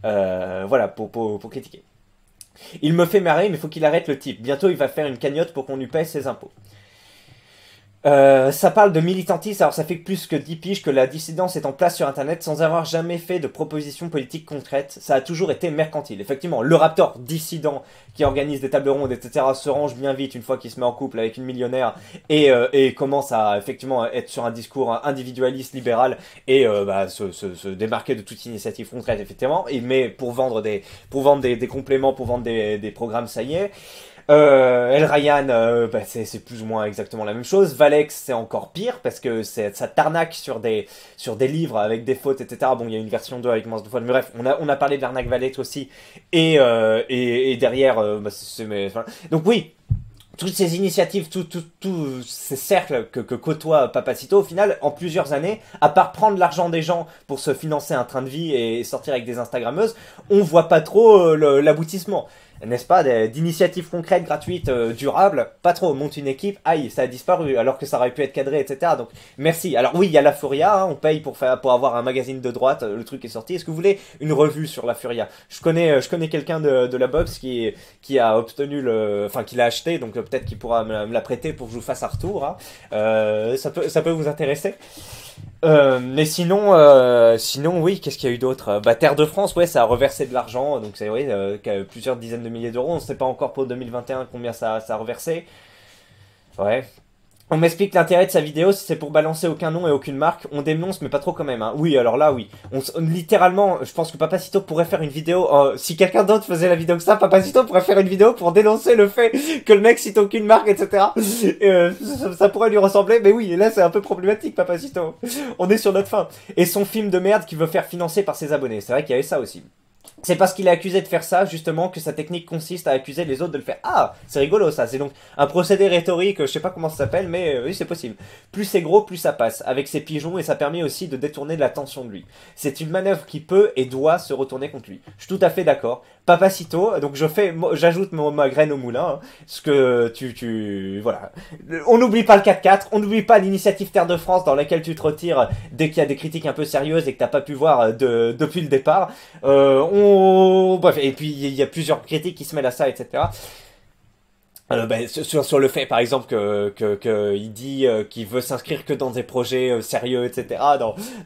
voilà, pour critiquer. Il me fait marrer, mais faut qu'il arrête le type. Bientôt, il va faire une cagnotte pour qu'on lui paye ses impôts. Ça parle de militantisme, alors ça fait plus que 10 piges que la dissidence est en place sur internet sans avoir jamais fait de propositions politiques concrètes. Ça a toujours été mercantile. Effectivement, le Raptor dissident qui organise des tables rondes, etc. se range bien vite une fois qu'il se met en couple avec une millionnaire et commence à effectivement être sur un discours individualiste, libéral et se démarquer de toute initiative concrète, effectivement. Mais pour vendre des compléments, pour vendre des programmes, ça y est. El Ryan, c'est plus ou moins exactement la même chose. Valex, c'est encore pire parce que ça t'arnaque sur des livres avec des fautes, etc. Bon, il y a une version 2 avec moins de fautes, mais bref, on a parlé de l'arnaque Valex aussi. Et derrière, donc oui, toutes ces initiatives, tous ces cercles que côtoie Papacito, au final, en plusieurs années, à part prendre l'argent des gens pour se financer un train de vie et sortir avec des Instagrammeuses, on voit pas trop l'aboutissement. n'est-ce pas, d'initiatives concrètes, gratuites, durables, pas trop. On monte une équipe, aïe, ça a disparu, alors que ça aurait pu être cadré, etc. Donc, merci. Alors oui, il y a la Furia, hein, on paye pour avoir un magazine de droite, le truc est sorti. Est-ce que vous voulez une revue sur la Furia? Je connais quelqu'un de la box qui a obtenu qui l'a acheté, donc peut-être qu'il pourra me la prêter pour que je vous fasse un retour, hein. Ça peut vous intéresser. Mais sinon, oui, qu'est-ce qu'il y a eu d'autre? Terre de France, ouais, ça a reversé de l'argent, donc c'est vrai, plusieurs dizaines de milliers d'euros. On ne sait pas encore pour 2021 combien ça a reversé. Ouais. On m'explique l'intérêt de sa vidéo, si c'est pour balancer aucun nom et aucune marque, on dénonce mais pas trop quand même, hein. Oui, alors là, oui. Littéralement, je pense que Papacito pourrait faire une vidéo, si quelqu'un d'autre faisait la vidéo que ça, Papacito pourrait faire une vidéo pour dénoncer le fait que le mec cite aucune marque, etc. Ça pourrait lui ressembler, mais oui, là c'est un peu problématique, Papacito. On est sur notre fin. Et son film de merde qu'il veut faire financer par ses abonnés, c'est vrai qu'il y avait ça aussi. C'est parce qu'il est accusé de faire ça, justement, que sa technique consiste à accuser les autres de le faire. Ah, c'est rigolo ça, c'est donc un procédé rhétorique, je sais pas comment ça s'appelle, mais oui, c'est possible. Plus c'est gros, plus ça passe, avec ses pigeons, et ça permet aussi de détourner l'attention de lui. C'est une manœuvre qui peut et doit se retourner contre lui. Je suis tout à fait d'accord. Papacito, donc j'ajoute ma graine au moulin, hein, ce que voilà. On n'oublie pas le 4-4, on n'oublie pas l'initiative Terre de France dans laquelle tu te retires dès qu'il y a des critiques un peu sérieuses et que t'as pas pu voir depuis le départ. Bref, et puis il y a plusieurs critiques qui se mêlent à ça, etc. Sur le fait, par exemple, que il dit qu'il veut s'inscrire que dans des projets sérieux, etc.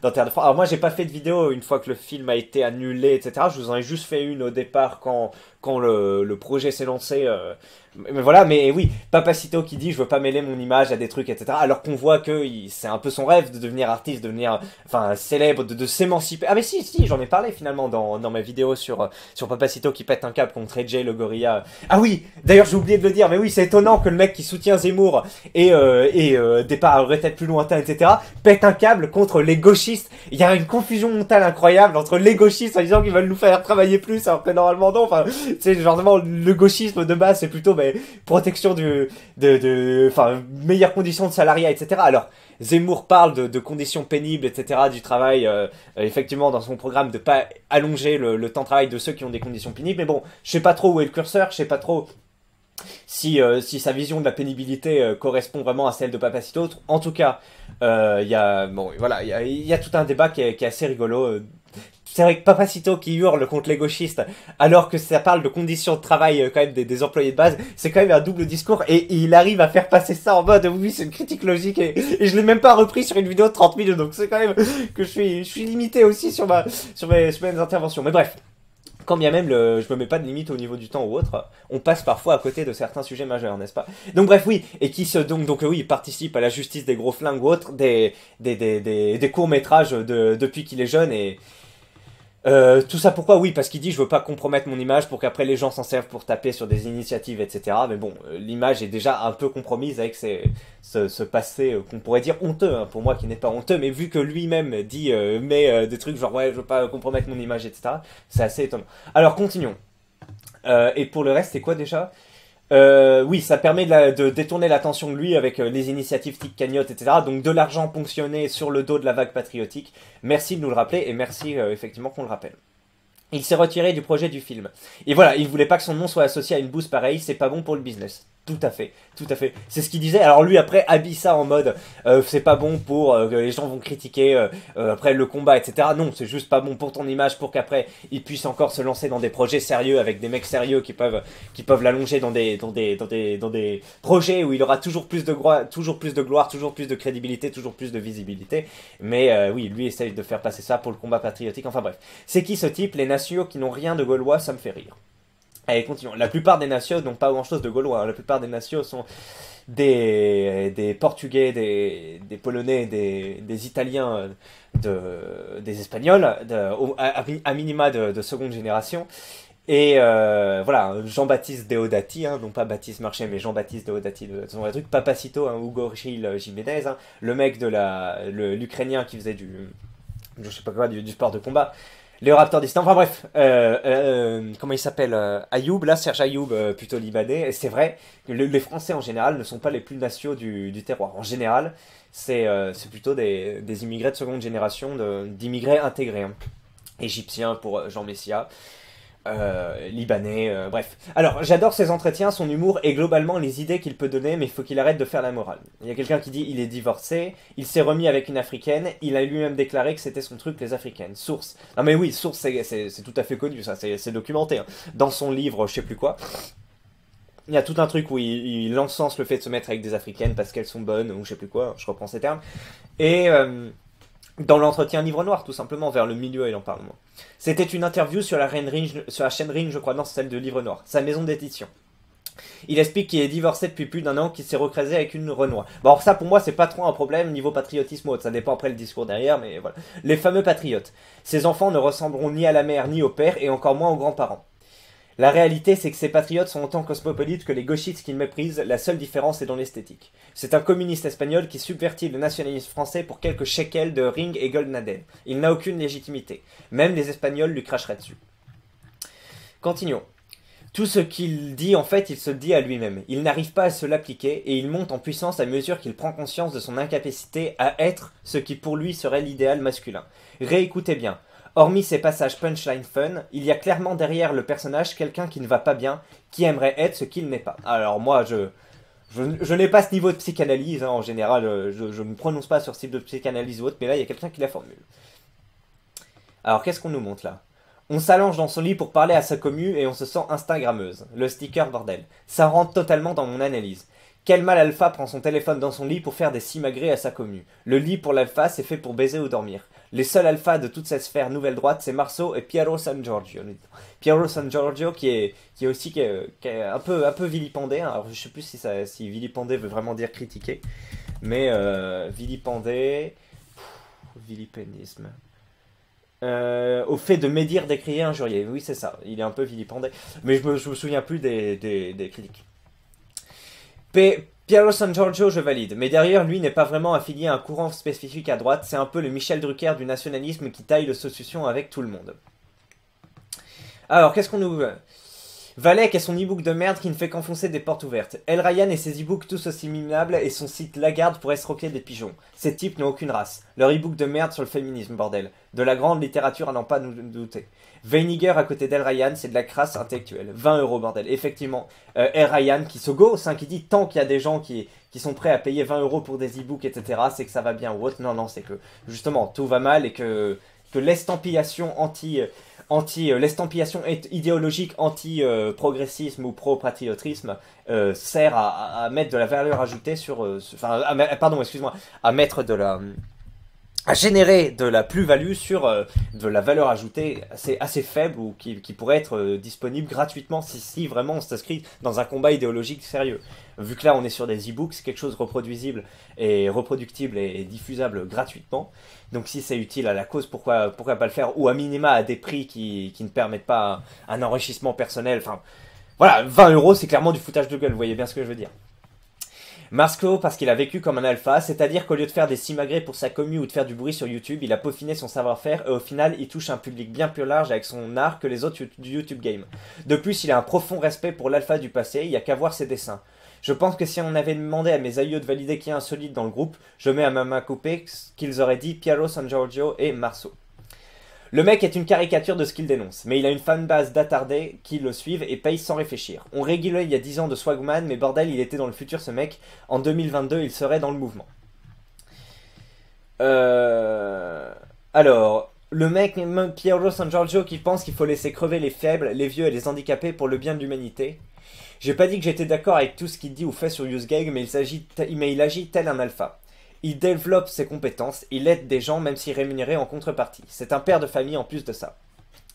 Dans Terre de France. Alors moi, j'ai pas fait de vidéo une fois que le film a été annulé, etc. Je vous en ai juste fait une au départ quand le projet s'est lancé. Mais voilà, mais oui, Papacito qui dit je veux pas mêler mon image à des trucs, etc. Alors qu'on voit que c'est un peu son rêve de devenir artiste, de devenir célèbre, de s'émanciper. Ah mais si, j'en ai parlé finalement dans ma vidéo sur Papacito qui pète un câble contre AJ le gorilla. Ah oui, d'ailleurs j'ai oublié de le dire, mais oui, c'est étonnant que le mec qui soutient Zemmour et départ à retraite plus lointain, etc. pète un câble contre les gauchistes. Il y a une confusion mentale incroyable entre les gauchistes en disant qu'ils veulent nous faire travailler plus, alors que normalement non. Enfin, c'est genre le gauchisme de base, c'est plutôt protection meilleures conditions de salariat, etc. Alors, Zemmour parle de conditions pénibles, etc., du travail, effectivement, dans son programme, de pas allonger le temps de travail de ceux qui ont des conditions pénibles, mais bon, je sais pas trop où est le curseur, je sais pas trop si sa vision de la pénibilité correspond vraiment à celle de Papacito. En tout cas, il y a tout un débat qui est assez rigolo. C'est vrai que Papacito qui hurle contre les gauchistes, alors que ça parle de conditions de travail quand même des employés de base, c'est quand même un double discours, et il arrive à faire passer ça en mode oui, c'est une critique logique, et je l'ai même pas repris sur une vidéo de 30 minutes, donc c'est quand même que je suis limité aussi sur mes interventions. Mais bref, quand bien même je me mets pas de limite au niveau du temps ou autre, on passe parfois à côté de certains sujets majeurs, n'est-ce pas? Donc bref, oui, et qui oui, participe à la justice des gros flingues ou autres, des courts-métrages depuis qu'il est jeune, et tout ça pourquoi? Oui, parce qu'il dit je veux pas compromettre mon image pour qu'après les gens s'en servent pour taper sur des initiatives, etc. Mais bon, l'image est déjà un peu compromise avec ce passé qu'on pourrait dire honteux, hein, pour moi qui n'est pas honteux, mais vu que lui-même dit des trucs genre ouais je veux pas compromettre mon image, etc. C'est assez étonnant. Alors continuons. Et pour le reste, c'est quoi déjà? Oui, ça permet de détourner l'attention de lui avec les initiatives Tic Cagnotte, etc. Donc de l'argent ponctionné sur le dos de la vague patriotique. Merci de nous le rappeler et merci effectivement qu'on le rappelle. Il s'est retiré du projet du film. Et voilà, il voulait pas que son nom soit associé à une bouse pareille, c'est pas bon pour le business. Tout à fait. C'est ce qu'il disait. Alors lui après habille ça en mode c'est pas bon pour que les gens vont critiquer après le combat, etc. Non, c'est juste pas bon pour ton image, pour qu'après il puisse encore se lancer dans des projets sérieux avec des mecs sérieux qui peuvent l'allonger dans des projets où il aura toujours plus de gloire, toujours plus de crédibilité, toujours plus de visibilité. Mais oui, lui essaye de faire passer ça pour le combat patriotique. Enfin bref, c'est qui ce type? Les nationaux qui n'ont rien de gaulois, ça me fait rire. Allez, continuons. La plupart des nationaux n'ont pas grand-chose de gaulois. Hein. La plupart des nationaux sont des Portugais, des Polonais, des Italiens, des Espagnols, à minima de seconde génération. Et voilà, Jean-Baptiste Deodati, hein, non pas Baptiste Marchais, mais Jean-Baptiste Deodati, de son vrai truc, Papacito, hein, Hugo Gil Jiménez, hein, le mec l'Ukrainien qui faisait je sais pas quoi, du sport de combat. Les Raptors d'Istan, enfin bref, comment il s'appelle, Ayoub, là, Serge Ayoub, plutôt libanais, et c'est vrai que les Français en général ne sont pas les plus nationaux du terroir. En général, c'est plutôt des immigrés de seconde génération, d'immigrés intégrés, hein. Égyptiens pour Jean Messia. libanais, bref. Alors, j'adore ses entretiens, son humour et globalement les idées qu'il peut donner, mais il faut qu'il arrête de faire la morale. Il y a quelqu'un qui dit il est divorcé, il s'est remis avec une africaine, il a lui-même déclaré que c'était son truc les africaines. Source. Non mais oui, source, c'est tout à fait connu, ça, c'est documenté. Hein. Dans son livre, je sais plus quoi, il y a tout un truc où il encense le fait de se mettre avec des africaines parce qu'elles sont bonnes, ou je sais plus quoi, je reprends ces termes. Et dans l'entretien Livre Noir, tout simplement, vers le milieu, il en parle moins. C'était une interview sur la chaîne Ring, je crois, non, c'est celle de Livre Noir, sa maison d'édition. Il explique qu'il est divorcé depuis plus d'1 an, qu'il s'est recrasé avec une Renoir. Bon, alors ça, pour moi, c'est pas trop un problème niveau patriotisme ou autre, ça dépend après le discours derrière, mais voilà. Les fameux patriotes. Ces enfants ne ressembleront ni à la mère ni au père, et encore moins aux grands-parents. La réalité, c'est que ces patriotes sont autant cosmopolites que les gauchistes qu'ils méprisent, la seule différence est dans l'esthétique. C'est un communiste espagnol qui subvertit le nationalisme français pour quelques shekels de Ring et Goldnadel. Il n'a aucune légitimité. Même les Espagnols lui cracheraient dessus. Continuons. Tout ce qu'il dit, en fait, il se le dit à lui-même. Il n'arrive pas à se l'appliquer et il monte en puissance à mesure qu'il prend conscience de son incapacité à être ce qui pour lui serait l'idéal masculin. Réécoutez bien. Hormis ces passages punchline fun, il y a clairement derrière le personnage quelqu'un qui ne va pas bien, qui aimerait être ce qu'il n'est pas. Alors moi, je n'ai pas ce niveau de psychanalyse, hein, en général, je ne me prononce pas sur ce type de psychanalyse ou autre, mais là, il y a quelqu'un qui la formule. Alors, qu'est-ce qu'on nous montre là? On s'allonge dans son lit pour parler à sa commu et on se sent instagrammeuse. Le sticker bordel. Ça rentre totalement dans mon analyse. Quel mal alpha prend son téléphone dans son lit pour faire des simagrées à sa commu? Le lit pour l'alpha, c'est fait pour baiser ou dormir. Les seuls alphas de toute cette sphère nouvelle droite, c'est Marceau et Piero San Giorgio. Piero San Giorgio qui est un peu vilipendé. Alors je sais plus si vilipendé veut vraiment dire critiquer, mais vilipendé, vilipendisme. Au fait de médire, décrier, injurier. Oui, c'est ça. Il est un peu vilipendé, mais je me souviens plus des critiques. Piero San Giorgio, je valide, mais derrière lui n'est pas vraiment affilié à un courant spécifique à droite, c'est un peu le Michel Drucker du nationalisme qui taille le saucisson avec tout le monde. Alors, qu'est-ce qu'on nous... Valek et son e-book de merde qui ne fait qu'enfoncer des portes ouvertes. El Ryan et ses e-books tous aussi minables et son site Lagarde pour escroquer des pigeons. Ces types n'ont aucune race. Leur e-book de merde sur le féminisme, bordel. De la grande littérature à n'en pas nous douter. Veiniger à côté d'El Ryan, c'est de la crasse intellectuelle. 20 €, bordel. Effectivement, El Ryan qui se gausse, hein, qui dit tant qu'il y a des gens qui sont prêts à payer 20 € pour des e-books, etc., c'est que ça va bien ou autre. Non, c'est que, justement, tout va mal et que l'estampillation l'estampillation idéologique anti-progressisme ou pro-patriotisme sert à mettre de la valeur ajoutée à générer de la plus-value sur de la valeur ajoutée assez faible ou qui pourrait être disponible gratuitement si vraiment on s'inscrit dans un combat idéologique sérieux. Vu que là on est sur des e-books, c'est quelque chose de reproductible et diffusable gratuitement. Donc si c'est utile à la cause, pourquoi pas le faire? Ou à minima à des prix qui ne permettent pas un enrichissement personnel. Enfin, voilà, 20 € c'est clairement du foutage de gueule, vous voyez bien ce que je veux dire. Marceau, parce qu'il a vécu comme un alpha, c'est-à-dire qu'au lieu de faire des simagrées pour sa commu ou de faire du bruit sur YouTube, il a peaufiné son savoir-faire et au final, il touche un public bien plus large avec son art que les autres du YouTube Game. De plus, il a un profond respect pour l'alpha du passé, il n'y a qu'à voir ses dessins. Je pense que si on avait demandé à mes aïeux de valider qui est insolite dans le groupe, je mets à ma main coupée qu'ils auraient dit Piero San Giorgio et Marceau. Le mec est une caricature de ce qu'il dénonce, mais il a une fanbase d'attardés qui le suivent et payent sans réfléchir. On régulait il y a 10 ans de Swagman, mais bordel, il était dans le futur ce mec. En 2022, il serait dans le mouvement. Alors, le mec Piero San Giorgio qui pense qu'il faut laisser crever les faibles, les vieux et les handicapés pour le bien de l'humanité. J'ai pas dit que j'étais d'accord avec tout ce qu'il dit ou fait sur UseGag, mais il agit tel un alpha. Il développe ses compétences, il aide des gens même s'il est rémunéré en contrepartie. C'est un père de famille en plus de ça.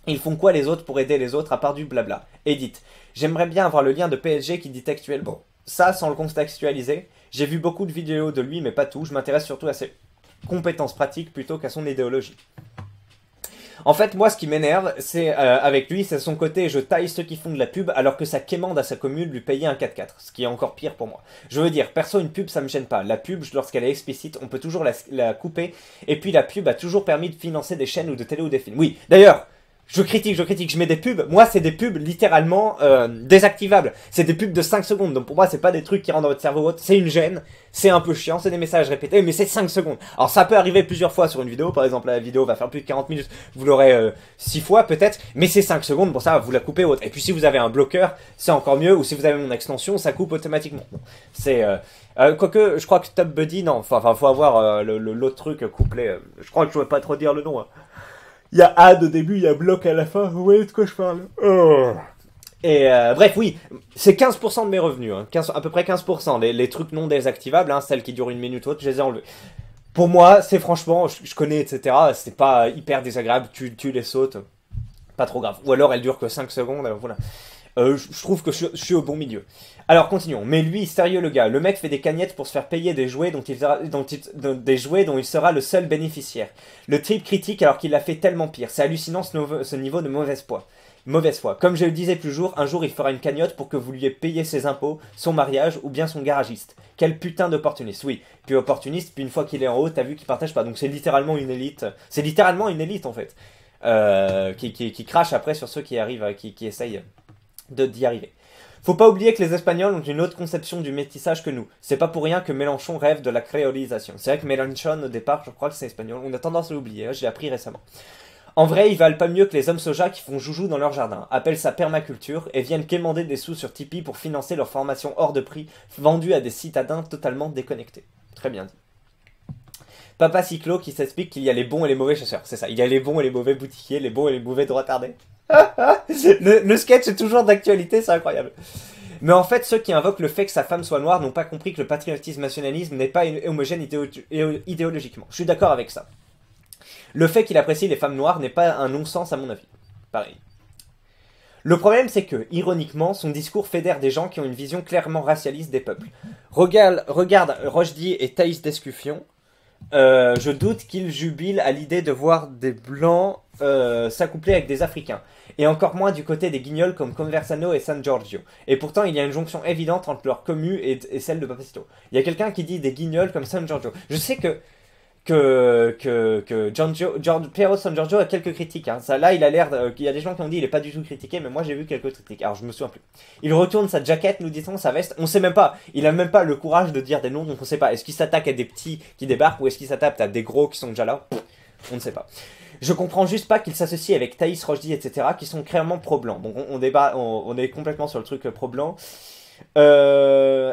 Ils font quoi les autres pour aider les autres à part du blabla? Edith, j'aimerais bien avoir le lien de PSG qui dit textuellement. Ça, sans le contextualiser, j'ai vu beaucoup de vidéos de lui mais pas tout, je m'intéresse surtout à ses compétences pratiques plutôt qu'à son idéologie. En fait, moi, ce qui m'énerve, c'est avec lui, c'est son côté je taille ceux qui font de la pub alors que ça quémande à sa commune de lui payer un 4x4, ce qui est encore pire pour moi. Je veux dire, perso, une pub, ça me gêne pas. La pub, lorsqu'elle est explicite, on peut toujours la couper, et puis la pub a toujours permis de financer des chaînes ou de télé ou des films. Oui, d'ailleurs, Je critique, je mets des pubs. Moi, c'est des pubs littéralement désactivables. C'est des pubs de 5 secondes. Donc pour moi, c'est pas des trucs qui rentrent dans votre cerveau. C'est une gêne. C'est un peu chiant. C'est des messages répétés. Mais c'est 5 secondes. Alors ça peut arriver plusieurs fois sur une vidéo. Par exemple, la vidéo va faire plus de 40 minutes. Vous l'aurez 6 fois peut-être. Mais c'est 5 secondes. Pour ça, vous la coupez autre. Et puis si vous avez un bloqueur, c'est encore mieux. Ou si vous avez mon extension, ça coupe automatiquement. Bon, c'est... quoique, je crois que Top Buddy, non. Enfin, faut avoir l'autre truc couplé. Je crois que je ne vais pas trop dire le nom. Hein. Il y a add au début, il y a bloc à la fin. Vous voyez de quoi je parle? Et bref, oui, c'est 15% de mes revenus. Hein. À peu près 15%. Les trucs non désactivables, hein, celles qui durent une minute ou autre, je les ai enlevés. Pour moi, c'est franchement, je connais, etc. C'est pas hyper désagréable. Tu les sautes. Pas trop grave. Ou alors, elles durent que 5 secondes. Alors voilà. Je trouve que je suis au bon milieu. Alors continuons. Mais lui, sérieux le gars, le mec fait des cagnettes pour se faire payer des jouets dont il sera le seul bénéficiaire. Le trip critique alors qu'il l'a fait tellement pire. C'est hallucinant ce niveau de mauvaise foi. Comme je le disais plus jour, un jour il fera une cagnotte pour que vous lui ayez payé ses impôts, son mariage ou bien son garagiste. Quel putain d'opportuniste, oui. Puis opportuniste, puis une fois qu'il est en haut, t'as vu qu'il partage pas. Donc c'est littéralement une élite. C'est littéralement une élite en fait. Qui crache après sur ceux qui arrivent, qui essayent d'y arriver. Faut pas oublier que les Espagnols ont une autre conception du métissage que nous. C'est pas pour rien que Mélenchon rêve de la créolisation. C'est vrai que Mélenchon, au départ, je crois que c'est espagnol. On a tendance à l'oublier, hein, je l'ai appris récemment. En vrai, ils valent pas mieux que les hommes soja qui font joujou dans leur jardin, appellent ça permaculture et viennent quémander des sous sur Tipeee pour financer leur formation hors de prix, vendue à des citadins totalement déconnectés. Très bien dit. Papa Cyclo qui s'explique qu'il y a les bons et les mauvais chasseurs. C'est ça, il y a les bons et les mauvais boutiquiers, les bons et les mauvais droits tardés. le sketch est toujours d'actualité, c'est incroyable. Mais en fait, ceux qui invoquent le fait que sa femme soit noire n'ont pas compris que le patriotisme-nationalisme n'est pas homogène idéologiquement. Je suis d'accord avec ça. Le fait qu'il apprécie les femmes noires n'est pas un non-sens à mon avis. Pareil. Le problème, c'est que, ironiquement, son discours fédère des gens qui ont une vision clairement racialiste des peuples. Regarde Rochdi et Thaïs Descuffion. Je doute qu'ils jubilent à l'idée de voir des blancs s'accoupler avec des africains. Et encore moins du côté des guignols comme Conversano et San Giorgio. Et pourtant, il y a une jonction évidente entre leur commu et celle de Papacito. Il y a quelqu'un qui dit des guignols comme San Giorgio. Je sais que Piero San Giorgio a quelques critiques. Hein. Ça, là, il a l'air. Il y a des gens qui ont dit il est pas du tout critiqué, mais moi j'ai vu quelques critiques. Alors je me souviens plus. Il retourne sa jaquette, nous dit-on, sa veste. On sait même pas. Il a même pas le courage de dire des noms, donc on sait pas. Est-ce qu'il s'attaque à des petits qui débarquent ou est-ce qu'il s'attaque à des gros qui sont déjà là? On ne sait pas. Je comprends juste pas qu'il s'associe avec Thaïs, Rochdi, etc. qui sont clairement pro-blanc. Donc on est complètement sur le truc pro-blanc.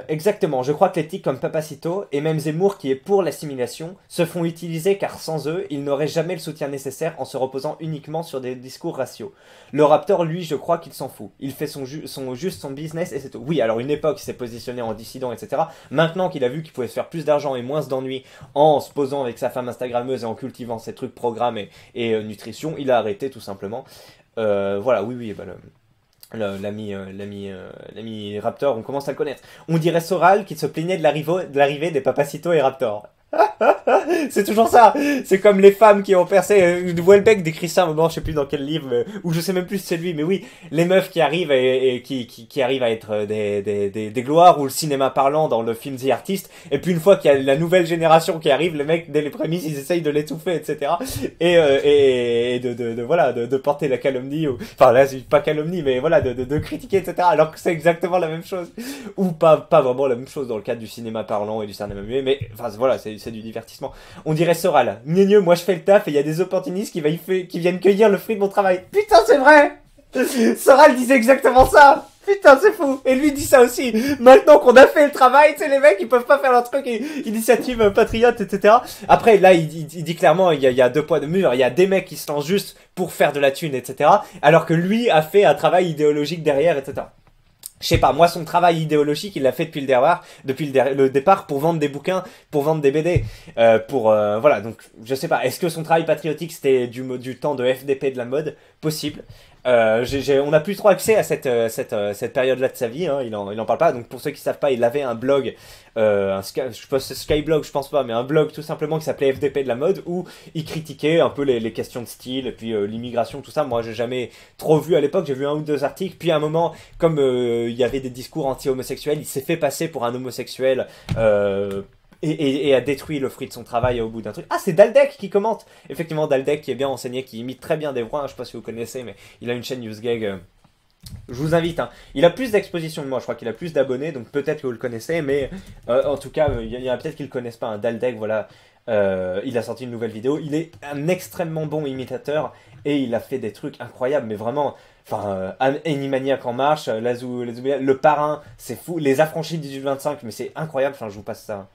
Exactement, je crois que les tics comme Papacito et même Zemmour qui est pour l'assimilation se font utiliser car sans eux, ils n'auraient jamais le soutien nécessaire en se reposant uniquement sur des discours raciaux. Le Raptor, lui, je crois qu'il s'en fout. Il fait juste son business et c'est tout. Oui, alors une époque, il s'est positionné en dissident, etc. Maintenant qu'il a vu qu'il pouvait se faire plus d'argent et moins d'ennuis en se posant avec sa femme instagrammeuse et en cultivant ses trucs programmes et nutrition, il a arrêté tout simplement. Voilà, oui, bah l'ami Raptor, on commence à le connaître. On dirait Soral qui se plaignait de l'arrivée des Papacito et Raptor. C'est toujours ça. C'est comme les femmes qui ont percé. Houellebecq décrit ça à un moment, je sais plus dans quel livre, ou je sais même plus si c'est lui, mais oui, les meufs qui arrivent et qui arrivent à être des gloires, ou le cinéma parlant dans le film The Artist, et puis une fois qu'il y a la nouvelle génération qui arrive, les mecs, dès les prémices, ils essayent de l'étouffer, etc. Et de porter la calomnie, enfin là, c'est pas calomnie, mais voilà, de critiquer, etc. Alors que c'est exactement la même chose. Ou pas vraiment la même chose dans le cadre du cinéma parlant et du cinéma muet, mais enfin voilà, c'est du divertissement. On dirait Soral. Gneu, moi je fais le taf et il y a des opportunistes qui viennent cueillir le fruit de mon travail. Putain, c'est vrai! Soral disait exactement ça! Putain, c'est fou! Et lui dit ça aussi! Maintenant qu'on a fait le travail, tu sais, les mecs, ils peuvent pas faire leur truc, initiative patriote, etc. Après, là, il dit clairement, il y a deux poids, deux mesures. Il y a des mecs qui se lancent juste pour faire de la thune, etc. Alors que lui a fait un travail idéologique derrière, etc. Je sais pas, moi son travail idéologique, il l'a fait depuis le départ pour vendre des bouquins, pour vendre des BD, voilà, donc je sais pas, est-ce que son travail patriotique c'était du temps de FDP de la mode? Possible. On n'a plus trop accès à cette période-là de sa vie, hein, il en parle pas, donc pour ceux qui savent pas, il avait un blog, je pense Skyblog, je pense pas, mais un blog tout simplement qui s'appelait FDP de la mode, où il critiquait un peu les questions de style, et puis l'immigration, tout ça. Moi j'ai jamais trop vu à l'époque, j'ai vu 1 ou 2 articles, puis à un moment, comme il y avait des discours anti-homosexuels, il s'est fait passer pour un homosexuel, et a détruit le fruit de son travail au bout d'un truc. Ah, c'est Daldek qui commente. Effectivement, Daldek qui est bien renseigné, qui imite très bien des voix. Je sais pas si vous connaissez, mais il a une chaîne NewsGag. Je vous invite. Hein. Il a plus d'exposition que moi. Je crois qu'il a plus d'abonnés, donc peut-être que vous le connaissez, mais en tout cas, il y en a peut-être qui le connaissent pas. Hein. Daldek, voilà. Il a sorti une nouvelle vidéo. Il est un extrêmement bon imitateur et il a fait des trucs incroyables, mais vraiment. Enfin, Animaniac en marche, le parrain, c'est fou. Les affranchis 18-25, mais c'est incroyable. Enfin, je vous passe ça.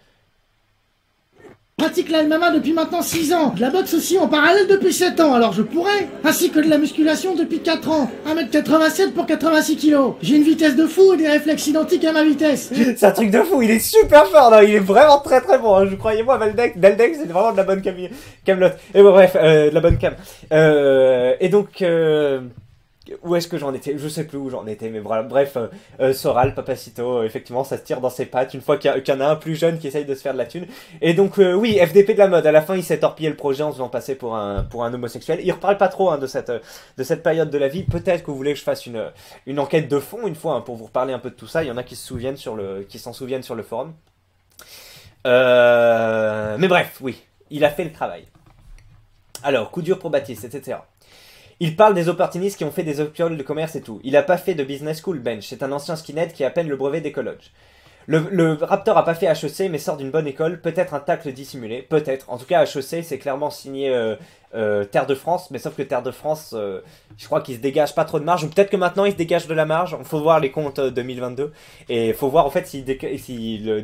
Je pratique la MMA depuis maintenant 6 ans, de la boxe aussi en parallèle depuis 7 ans, alors je pourrais, ainsi que de la musculation depuis 4 ans, 1m87 pour 86 kg. J'ai une vitesse de fou et des réflexes identiques à ma vitesse. C'est un truc de fou, il est super fort, non, il est vraiment très très bon, hein. Je croyais-moi, Daldek, c'est vraiment de la bonne camelote. Et bon, bref, de la bonne cam. Et donc... où est-ce que j'en étais? Je sais plus où j'en étais, mais voilà, bref, Soral, Papacito, effectivement, ça se tire dans ses pattes une fois qu'il y en a un plus jeune qui essaye de se faire de la thune. Et donc, oui, FDP de la mode, à la fin, il s'est torpillé le projet en se faisant passer pour un homosexuel. Il reparle pas trop hein, de cette période de la vie. Peut-être que vous voulez que je fasse une enquête de fond, une fois, hein, pour vous reparler un peu de tout ça. Il y en a qui s'en souviennent sur le forum. Mais bref, oui, il a fait le travail. Alors, coup dur pour Baptiste, etc. Il parle des opportunistes qui ont fait des écoles de commerce et tout. Il a pas fait de business school, Bench. C'est un ancien skinhead qui a à peine le brevet des colleges. Le Raptor a pas fait HEC, mais sort d'une bonne école. Peut-être un tacle dissimulé. Peut-être. En tout cas, HEC, c'est clairement signé Terre de France. Mais sauf que Terre de France, je crois qu'il se dégage pas trop de marge. Ou peut-être que maintenant, il se dégage de la marge. Il faut voir les comptes 2022. Et il faut voir, en fait, s'il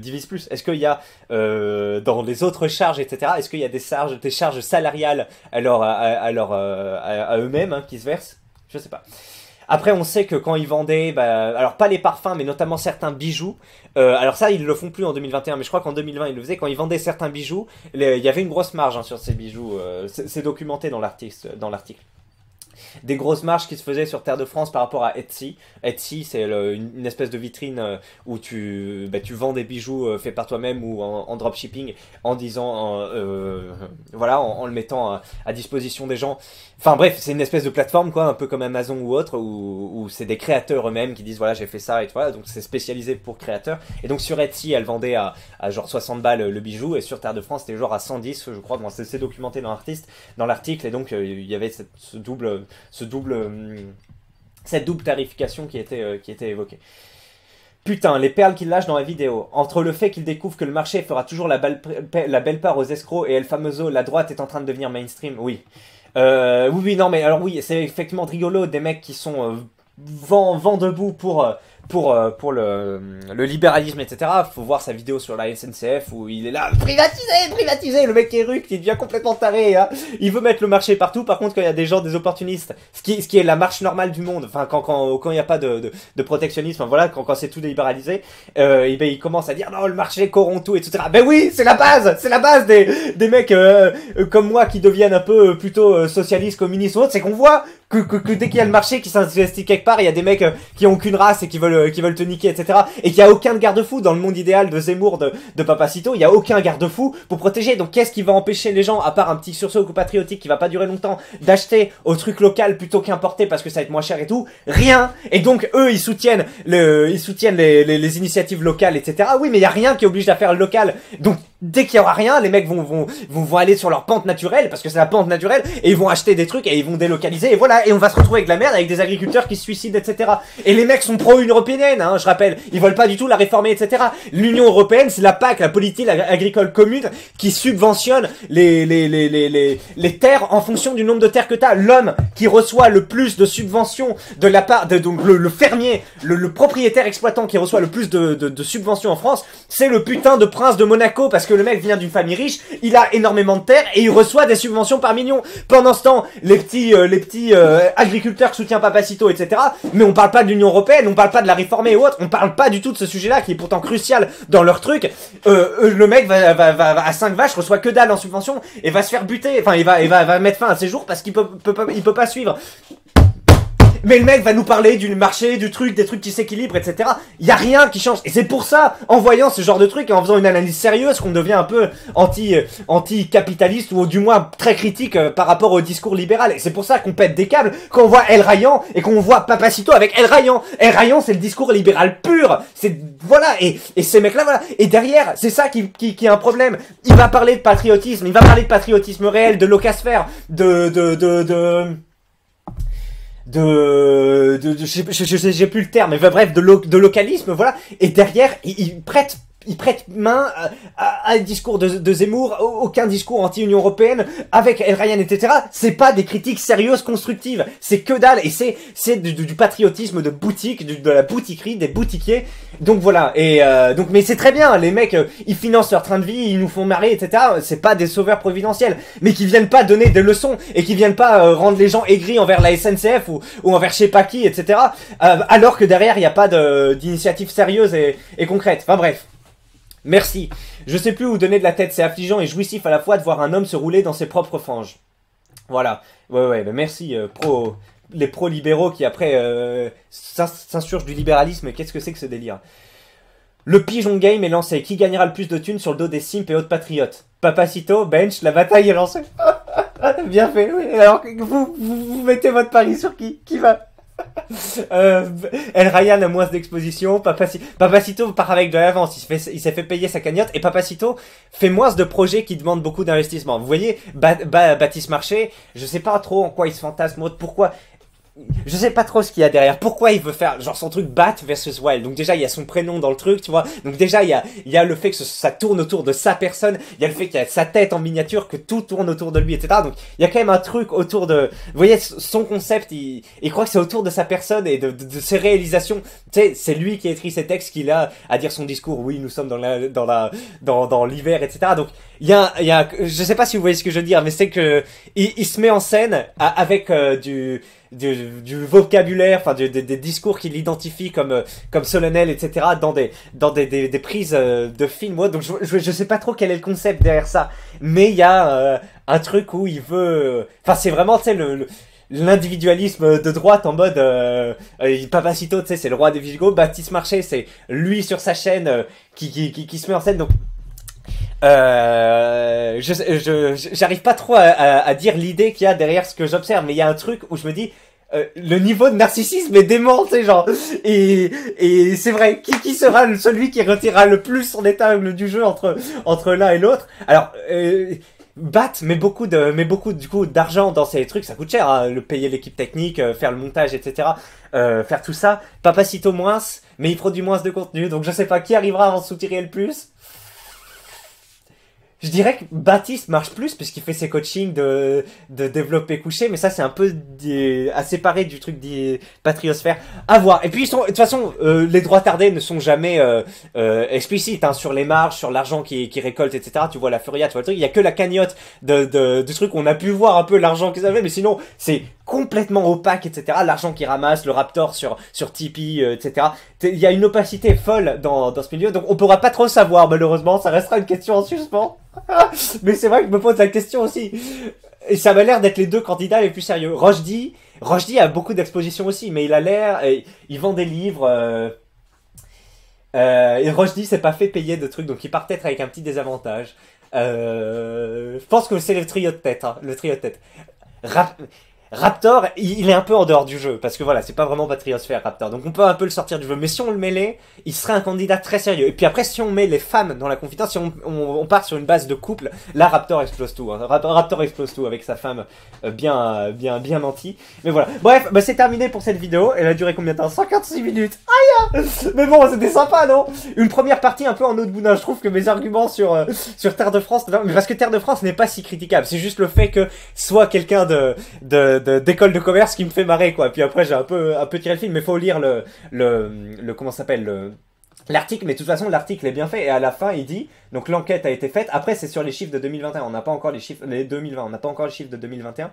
divise plus. Est-ce qu'il y a, dans les autres charges, etc., est-ce qu'il y a des charges salariales à eux-mêmes hein, qui se versent? Je sais pas. Après, on sait que quand ils vendaient, alors pas les parfums, mais notamment certains bijoux. Alors ça, ils le font plus en 2021, mais je crois qu'en 2020, ils le faisaient. Quand ils vendaient certains bijoux, il y avait une grosse marge hein, sur ces bijoux. C'est documenté dans l'article. Des grosses marges qui se faisaient sur Terre de France par rapport à Etsy. Etsy, c'est une espèce de vitrine où tu vends des bijoux faits par toi-même ou en dropshipping en disant, voilà, en le mettant à disposition des gens. Enfin bref, c'est une espèce de plateforme, quoi, un peu comme Amazon ou autre, où c'est des créateurs eux-mêmes qui disent, voilà, j'ai fait ça et voilà, donc c'est spécialisé pour créateurs. Et donc sur Etsy, elle vendait à genre 60 balles le bijou, et sur Terre de France, c'était genre à 110, je crois. Bon, c'est documenté dans l'article, et donc il y avait cette double tarification qui était évoquée. Putain, les perles qu'il lâche dans la vidéo. Entre le fait qu'il découvre que le marché fera toujours la belle part aux escrocs et El Famoso, la droite est en train de devenir mainstream, oui. Oui, non, mais alors oui, c'est effectivement rigolo, des mecs qui sont vent debout pour le libéralisme, etc. Faut voir sa vidéo sur la SNCF où il est là, privatiser, le mec est ruc, il devient complètement taré, hein. Il veut mettre le marché partout. Par contre, quand il y a des opportunistes, ce qui est la marche normale du monde, enfin, quand il n'y a pas de protectionnisme, enfin, voilà, quand c'est tout libéralisé, il commence à dire, non, le marché corrompt tout, etc. Ben oui, c'est la base des mecs, comme moi qui deviennent un peu plutôt socialistes, communistes ou autres, c'est qu'on voit que dès qu'il y a le marché qui s'investit quelque part, il y a des mecs qui ont aucune race et qui veulent te niquer, etc. Et qu'il n'y a aucun garde-fou dans le monde idéal de Zemmour, de Papacito, il n'y a aucun garde-fou pour protéger. Donc qu'est-ce qui va empêcher les gens, à part un petit sursaut patriotique qui va pas durer longtemps, d'acheter au truc local plutôt qu'importer parce que ça va être moins cher et tout? Rien. Et donc eux, ils soutiennent les initiatives locales, etc. Oui, mais il y a rien qui oblige à faire le local. Donc dès qu'il y aura rien, les mecs vont aller sur leur pente naturelle, parce que c'est la pente naturelle, et ils vont acheter des trucs et ils vont délocaliser, et voilà, et on va se retrouver avec de la merde, avec des agriculteurs qui se suicident, etc. Et les mecs sont pro-Union européenne, hein, je rappelle, ils veulent pas du tout la réformer, etc. L'Union européenne, c'est la PAC, la politique agricole commune, qui subventionne les terres en fonction du nombre de terres que t'as. L'homme qui reçoit le plus de subventions de la part de donc le fermier, le propriétaire exploitant qui reçoit le plus de subventions en France, c'est le putain de prince de Monaco, parce que le mec vient d'une famille riche, il a énormément de terres et il reçoit des subventions par million. Pendant ce temps, les petits agriculteurs qui soutiennent Papacito, etc. Mais on parle pas de l'Union européenne, on parle pas de la réformer ou autre, on parle pas du tout de ce sujet-là qui est pourtant crucial dans leur truc. Le mec va à 5 vaches, reçoit que dalle en subvention et va se faire buter. Enfin, il va mettre fin à ses jours parce qu'il peut pas suivre. Mais le mec va nous parler du marché, du truc, des trucs qui s'équilibrent, etc. Il y a rien qui change. Et c'est pour ça, en voyant ce genre de truc et en faisant une analyse sérieuse, qu'on devient un peu anti-capitaliste ou du moins très critique par rapport au discours libéral. Et c'est pour ça qu'on pète des câbles quand on voit El Rayyan et qu'on voit Papacito avec El Rayyan. El Rayyan, c'est le discours libéral pur. C'est, voilà. Et ces mecs-là, voilà. Et derrière, c'est ça qui est un problème. Il va parler de patriotisme. Il va parler de patriotisme réel, de locasphère, j'ai plus le terme, mais bref, de localisme, voilà. Et derrière, il prête main à un discours de Zemmour, aucun discours anti-Union Européenne, avec El Rayyan, etc. C'est pas des critiques sérieuses, constructives. C'est que dalle, et c'est du patriotisme de boutique, de la boutiquerie, des boutiquiers. Donc voilà, et donc, mais c'est très bien, les mecs, ils financent leur train de vie, ils nous font marrer, etc. C'est pas des sauveurs providentiels, mais qui viennent pas donner des leçons, et qui viennent pas rendre les gens aigris envers la SNCF, ou envers je sais pas qui, etc. Alors que derrière, il n'y a pas d'initiative sérieuse et concrète. Enfin bref. Merci. Je sais plus où donner de la tête, c'est affligeant et jouissif à la fois de voir un homme se rouler dans ses propres fanges. Voilà. Ouais, mais merci, les pro-libéraux qui après s'insurgent du libéralisme. Qu'est-ce que c'est que ce délire? Le pigeon game est lancé. Qui gagnera le plus de thunes sur le dos des simps et autres patriotes? Papacito, bench, la bataille est lancée. Bien fait, oui. Alors, vous mettez votre pari sur qui va? El Rayyan a moins d'exposition. Papacito part avec de l'avance. Il s'est fait payer sa cagnotte. Et Papacito fait moins de projets qui demandent beaucoup d'investissement. Vous voyez, Baptiste Marché, je sais pas trop en quoi il se fantasme. Pourquoi? Je sais pas trop ce qu'il y a derrière. Pourquoi il veut faire genre son truc Bat versus Wild. Donc déjà il y a son prénom dans le truc, tu vois. Donc déjà il y a le fait que ça tourne autour de sa personne. Il y a le fait qu'il y a sa tête en miniature, que tout tourne autour de lui, etc. Donc il y a quand même un truc autour de. Vous voyez son concept. Il croit que c'est autour de sa personne et de ses réalisations. Tu sais, c'est lui qui a écrit ces textes qu'il a à dire son discours. Oui, nous sommes dans l'hiver, etc. Donc il y a. Je sais pas si vous voyez ce que je veux dire, mais c'est que il se met en scène avec du vocabulaire, enfin des discours qui l'identifient comme solennel, etc. dans des prises de films. Donc je sais pas trop quel est le concept derrière ça, mais il y a un truc où il veut, enfin c'est vraiment, tu sais, l'individualisme de droite en mode Papacito, tu sais, c'est le roi des Visigoths. Baptiste Marché, c'est lui sur sa chaîne qui se met en scène. Donc j'arrive pas trop à dire l'idée qu'il y a derrière ce que j'observe, mais il y a un truc où je me dis le niveau de narcissisme est dément, tu sais, genre, et c'est vrai, qui sera celui qui retirera le plus son épingle du jeu entre l'un et l'autre. Alors met beaucoup du coup d'argent dans ces trucs, ça coûte cher, hein, payer l'équipe technique, faire le montage, etc. Faire tout ça. Papacito moins, mais il produit moins de contenu, donc je sais pas qui arrivera à en soutirer le plus. Je dirais que Baptiste marche plus puisqu'il fait ses coachings de développer couché, mais ça c'est un peu à séparer du truc des patriosphères. À voir. Et puis de toute façon, les droits tardés ne sont jamais explicites, hein, sur les marges, sur l'argent qu'ils récoltent, etc. Tu vois la Furia, tu vois le truc. Il y a que la cagnotte du truc. On a pu voir un peu l'argent qu'ils avaient, mais sinon c'est complètement opaque, etc. L'argent qu'ils ramassent, le Raptor sur Tipeee, etc. Il y a une opacité folle dans ce milieu, donc on pourra pas trop savoir, malheureusement. Ça restera une question en suspens. Mais c'est vrai que je me pose la question aussi. Et ça m'a l'air d'être les deux candidats les plus sérieux. Rochdy a beaucoup d'expositions aussi, mais il a l'air, il vend des livres. Et Rochdy s'est pas fait payer de trucs, donc il part peut-être avec un petit désavantage. Je pense que c'est le trio de tête, hein, le trio de tête. Raptor, il est un peu en dehors du jeu, parce que voilà, c'est pas vraiment patriosphère Raptor, donc on peut un peu le sortir du jeu, mais si on le mêlait, il serait un candidat très sérieux. Et puis après, si on met les femmes dans la confidence, si on part sur une base de couple, là Raptor explose tout, hein. Raptor explose tout avec sa femme bien nantie. Mais voilà, bref, c'est terminé pour cette vidéo. Elle a duré combien de temps? 56 minutes. Aïe. Mais bon, c'était sympa, non? Une première partie un peu en eau de boudin. Je trouve que mes arguments sur Terre de France, mais parce que Terre de France n'est pas si critiquable, c'est juste le fait que soit quelqu'un d'école de commerce qui me fait marrer, quoi. Puis après j'ai un peu tiré le film, mais faut lire le comment ça s'appelle, l'article. Mais de toute façon l'article est bien fait, et à la fin il dit, donc l'enquête a été faite. Après c'est sur les chiffres de 2021, on n'a pas encore les chiffres, les 2020, on n'a pas encore les chiffres de 2021.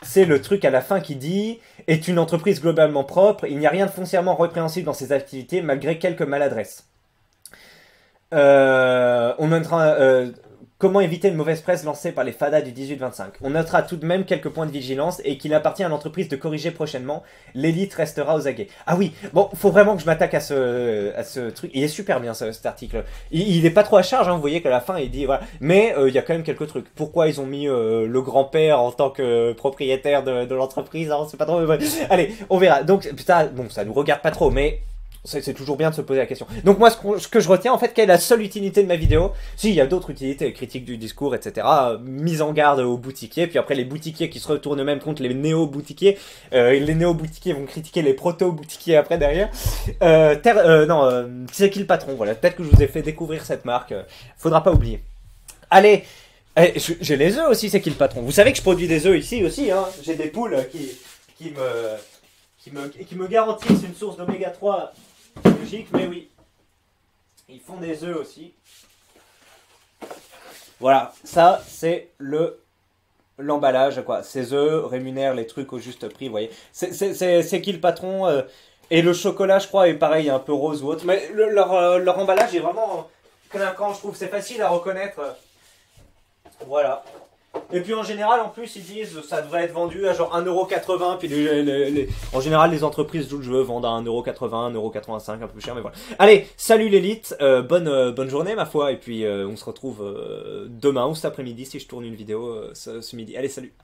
C'est le truc à la fin qui dit: est une entreprise globalement propre, il n'y a rien de foncièrement répréhensible dans ses activités malgré quelques maladresses. On est en train Comment éviter une mauvaise presse lancée par les fadas du 18-25? On notera tout de même quelques points de vigilance et qu'il appartient à l'entreprise de corriger prochainement. L'élite restera aux aguets. Ah oui, bon, faut vraiment que je m'attaque à ce truc. Il est super bien cet article. Il est pas trop à charge, hein, vous voyez qu'à la fin il dit voilà. Mais il y a quand même quelques trucs. Pourquoi ils ont mis le grand-père en tant que propriétaire de l'entreprise, hein, c'est pas trop... Allez, on verra. Donc, putain, bon, ça nous regarde pas trop, mais... C'est toujours bien de se poser la question. Donc moi, ce que je retiens, en fait, quelle est la seule utilité de ma vidéo? Si, il y a d'autres utilités, critique du discours, etc. Mise en garde aux boutiquiers, puis après les boutiquiers qui se retournent eux-mêmes contre les néo-boutiquiers. Les néo-boutiquiers vont critiquer les proto-boutiquiers après derrière. C'est qui le patron? Voilà, peut-être que je vous ai fait découvrir cette marque. Faudra pas oublier. Allez, j'ai les œufs aussi, c'est qui le patron? Vous savez que je produis des œufs ici aussi, hein. J'ai des poules qui me garantissent une source d'oméga 3 logique, mais oui. Ils font des œufs aussi. Voilà, ça c'est l'emballage, quoi. Ces œufs rémunèrent les trucs au juste prix, vous voyez. C'est qui le patron? Et le chocolat, je crois, est pareil, un peu rose ou autre. Mais leur emballage est vraiment clinquant, je trouve. C'est facile à reconnaître. Voilà. Et puis en général, en plus, ils disent ça devrait être vendu à genre 1,80€. Puis en général, les entreprises jouent le jeu, vendent à 1,80€, 1,85€, un peu plus cher, mais voilà. Allez, salut l'élite, bonne journée ma foi. Et puis on se retrouve demain ou cet après-midi si je tourne une vidéo ce midi. Allez, salut.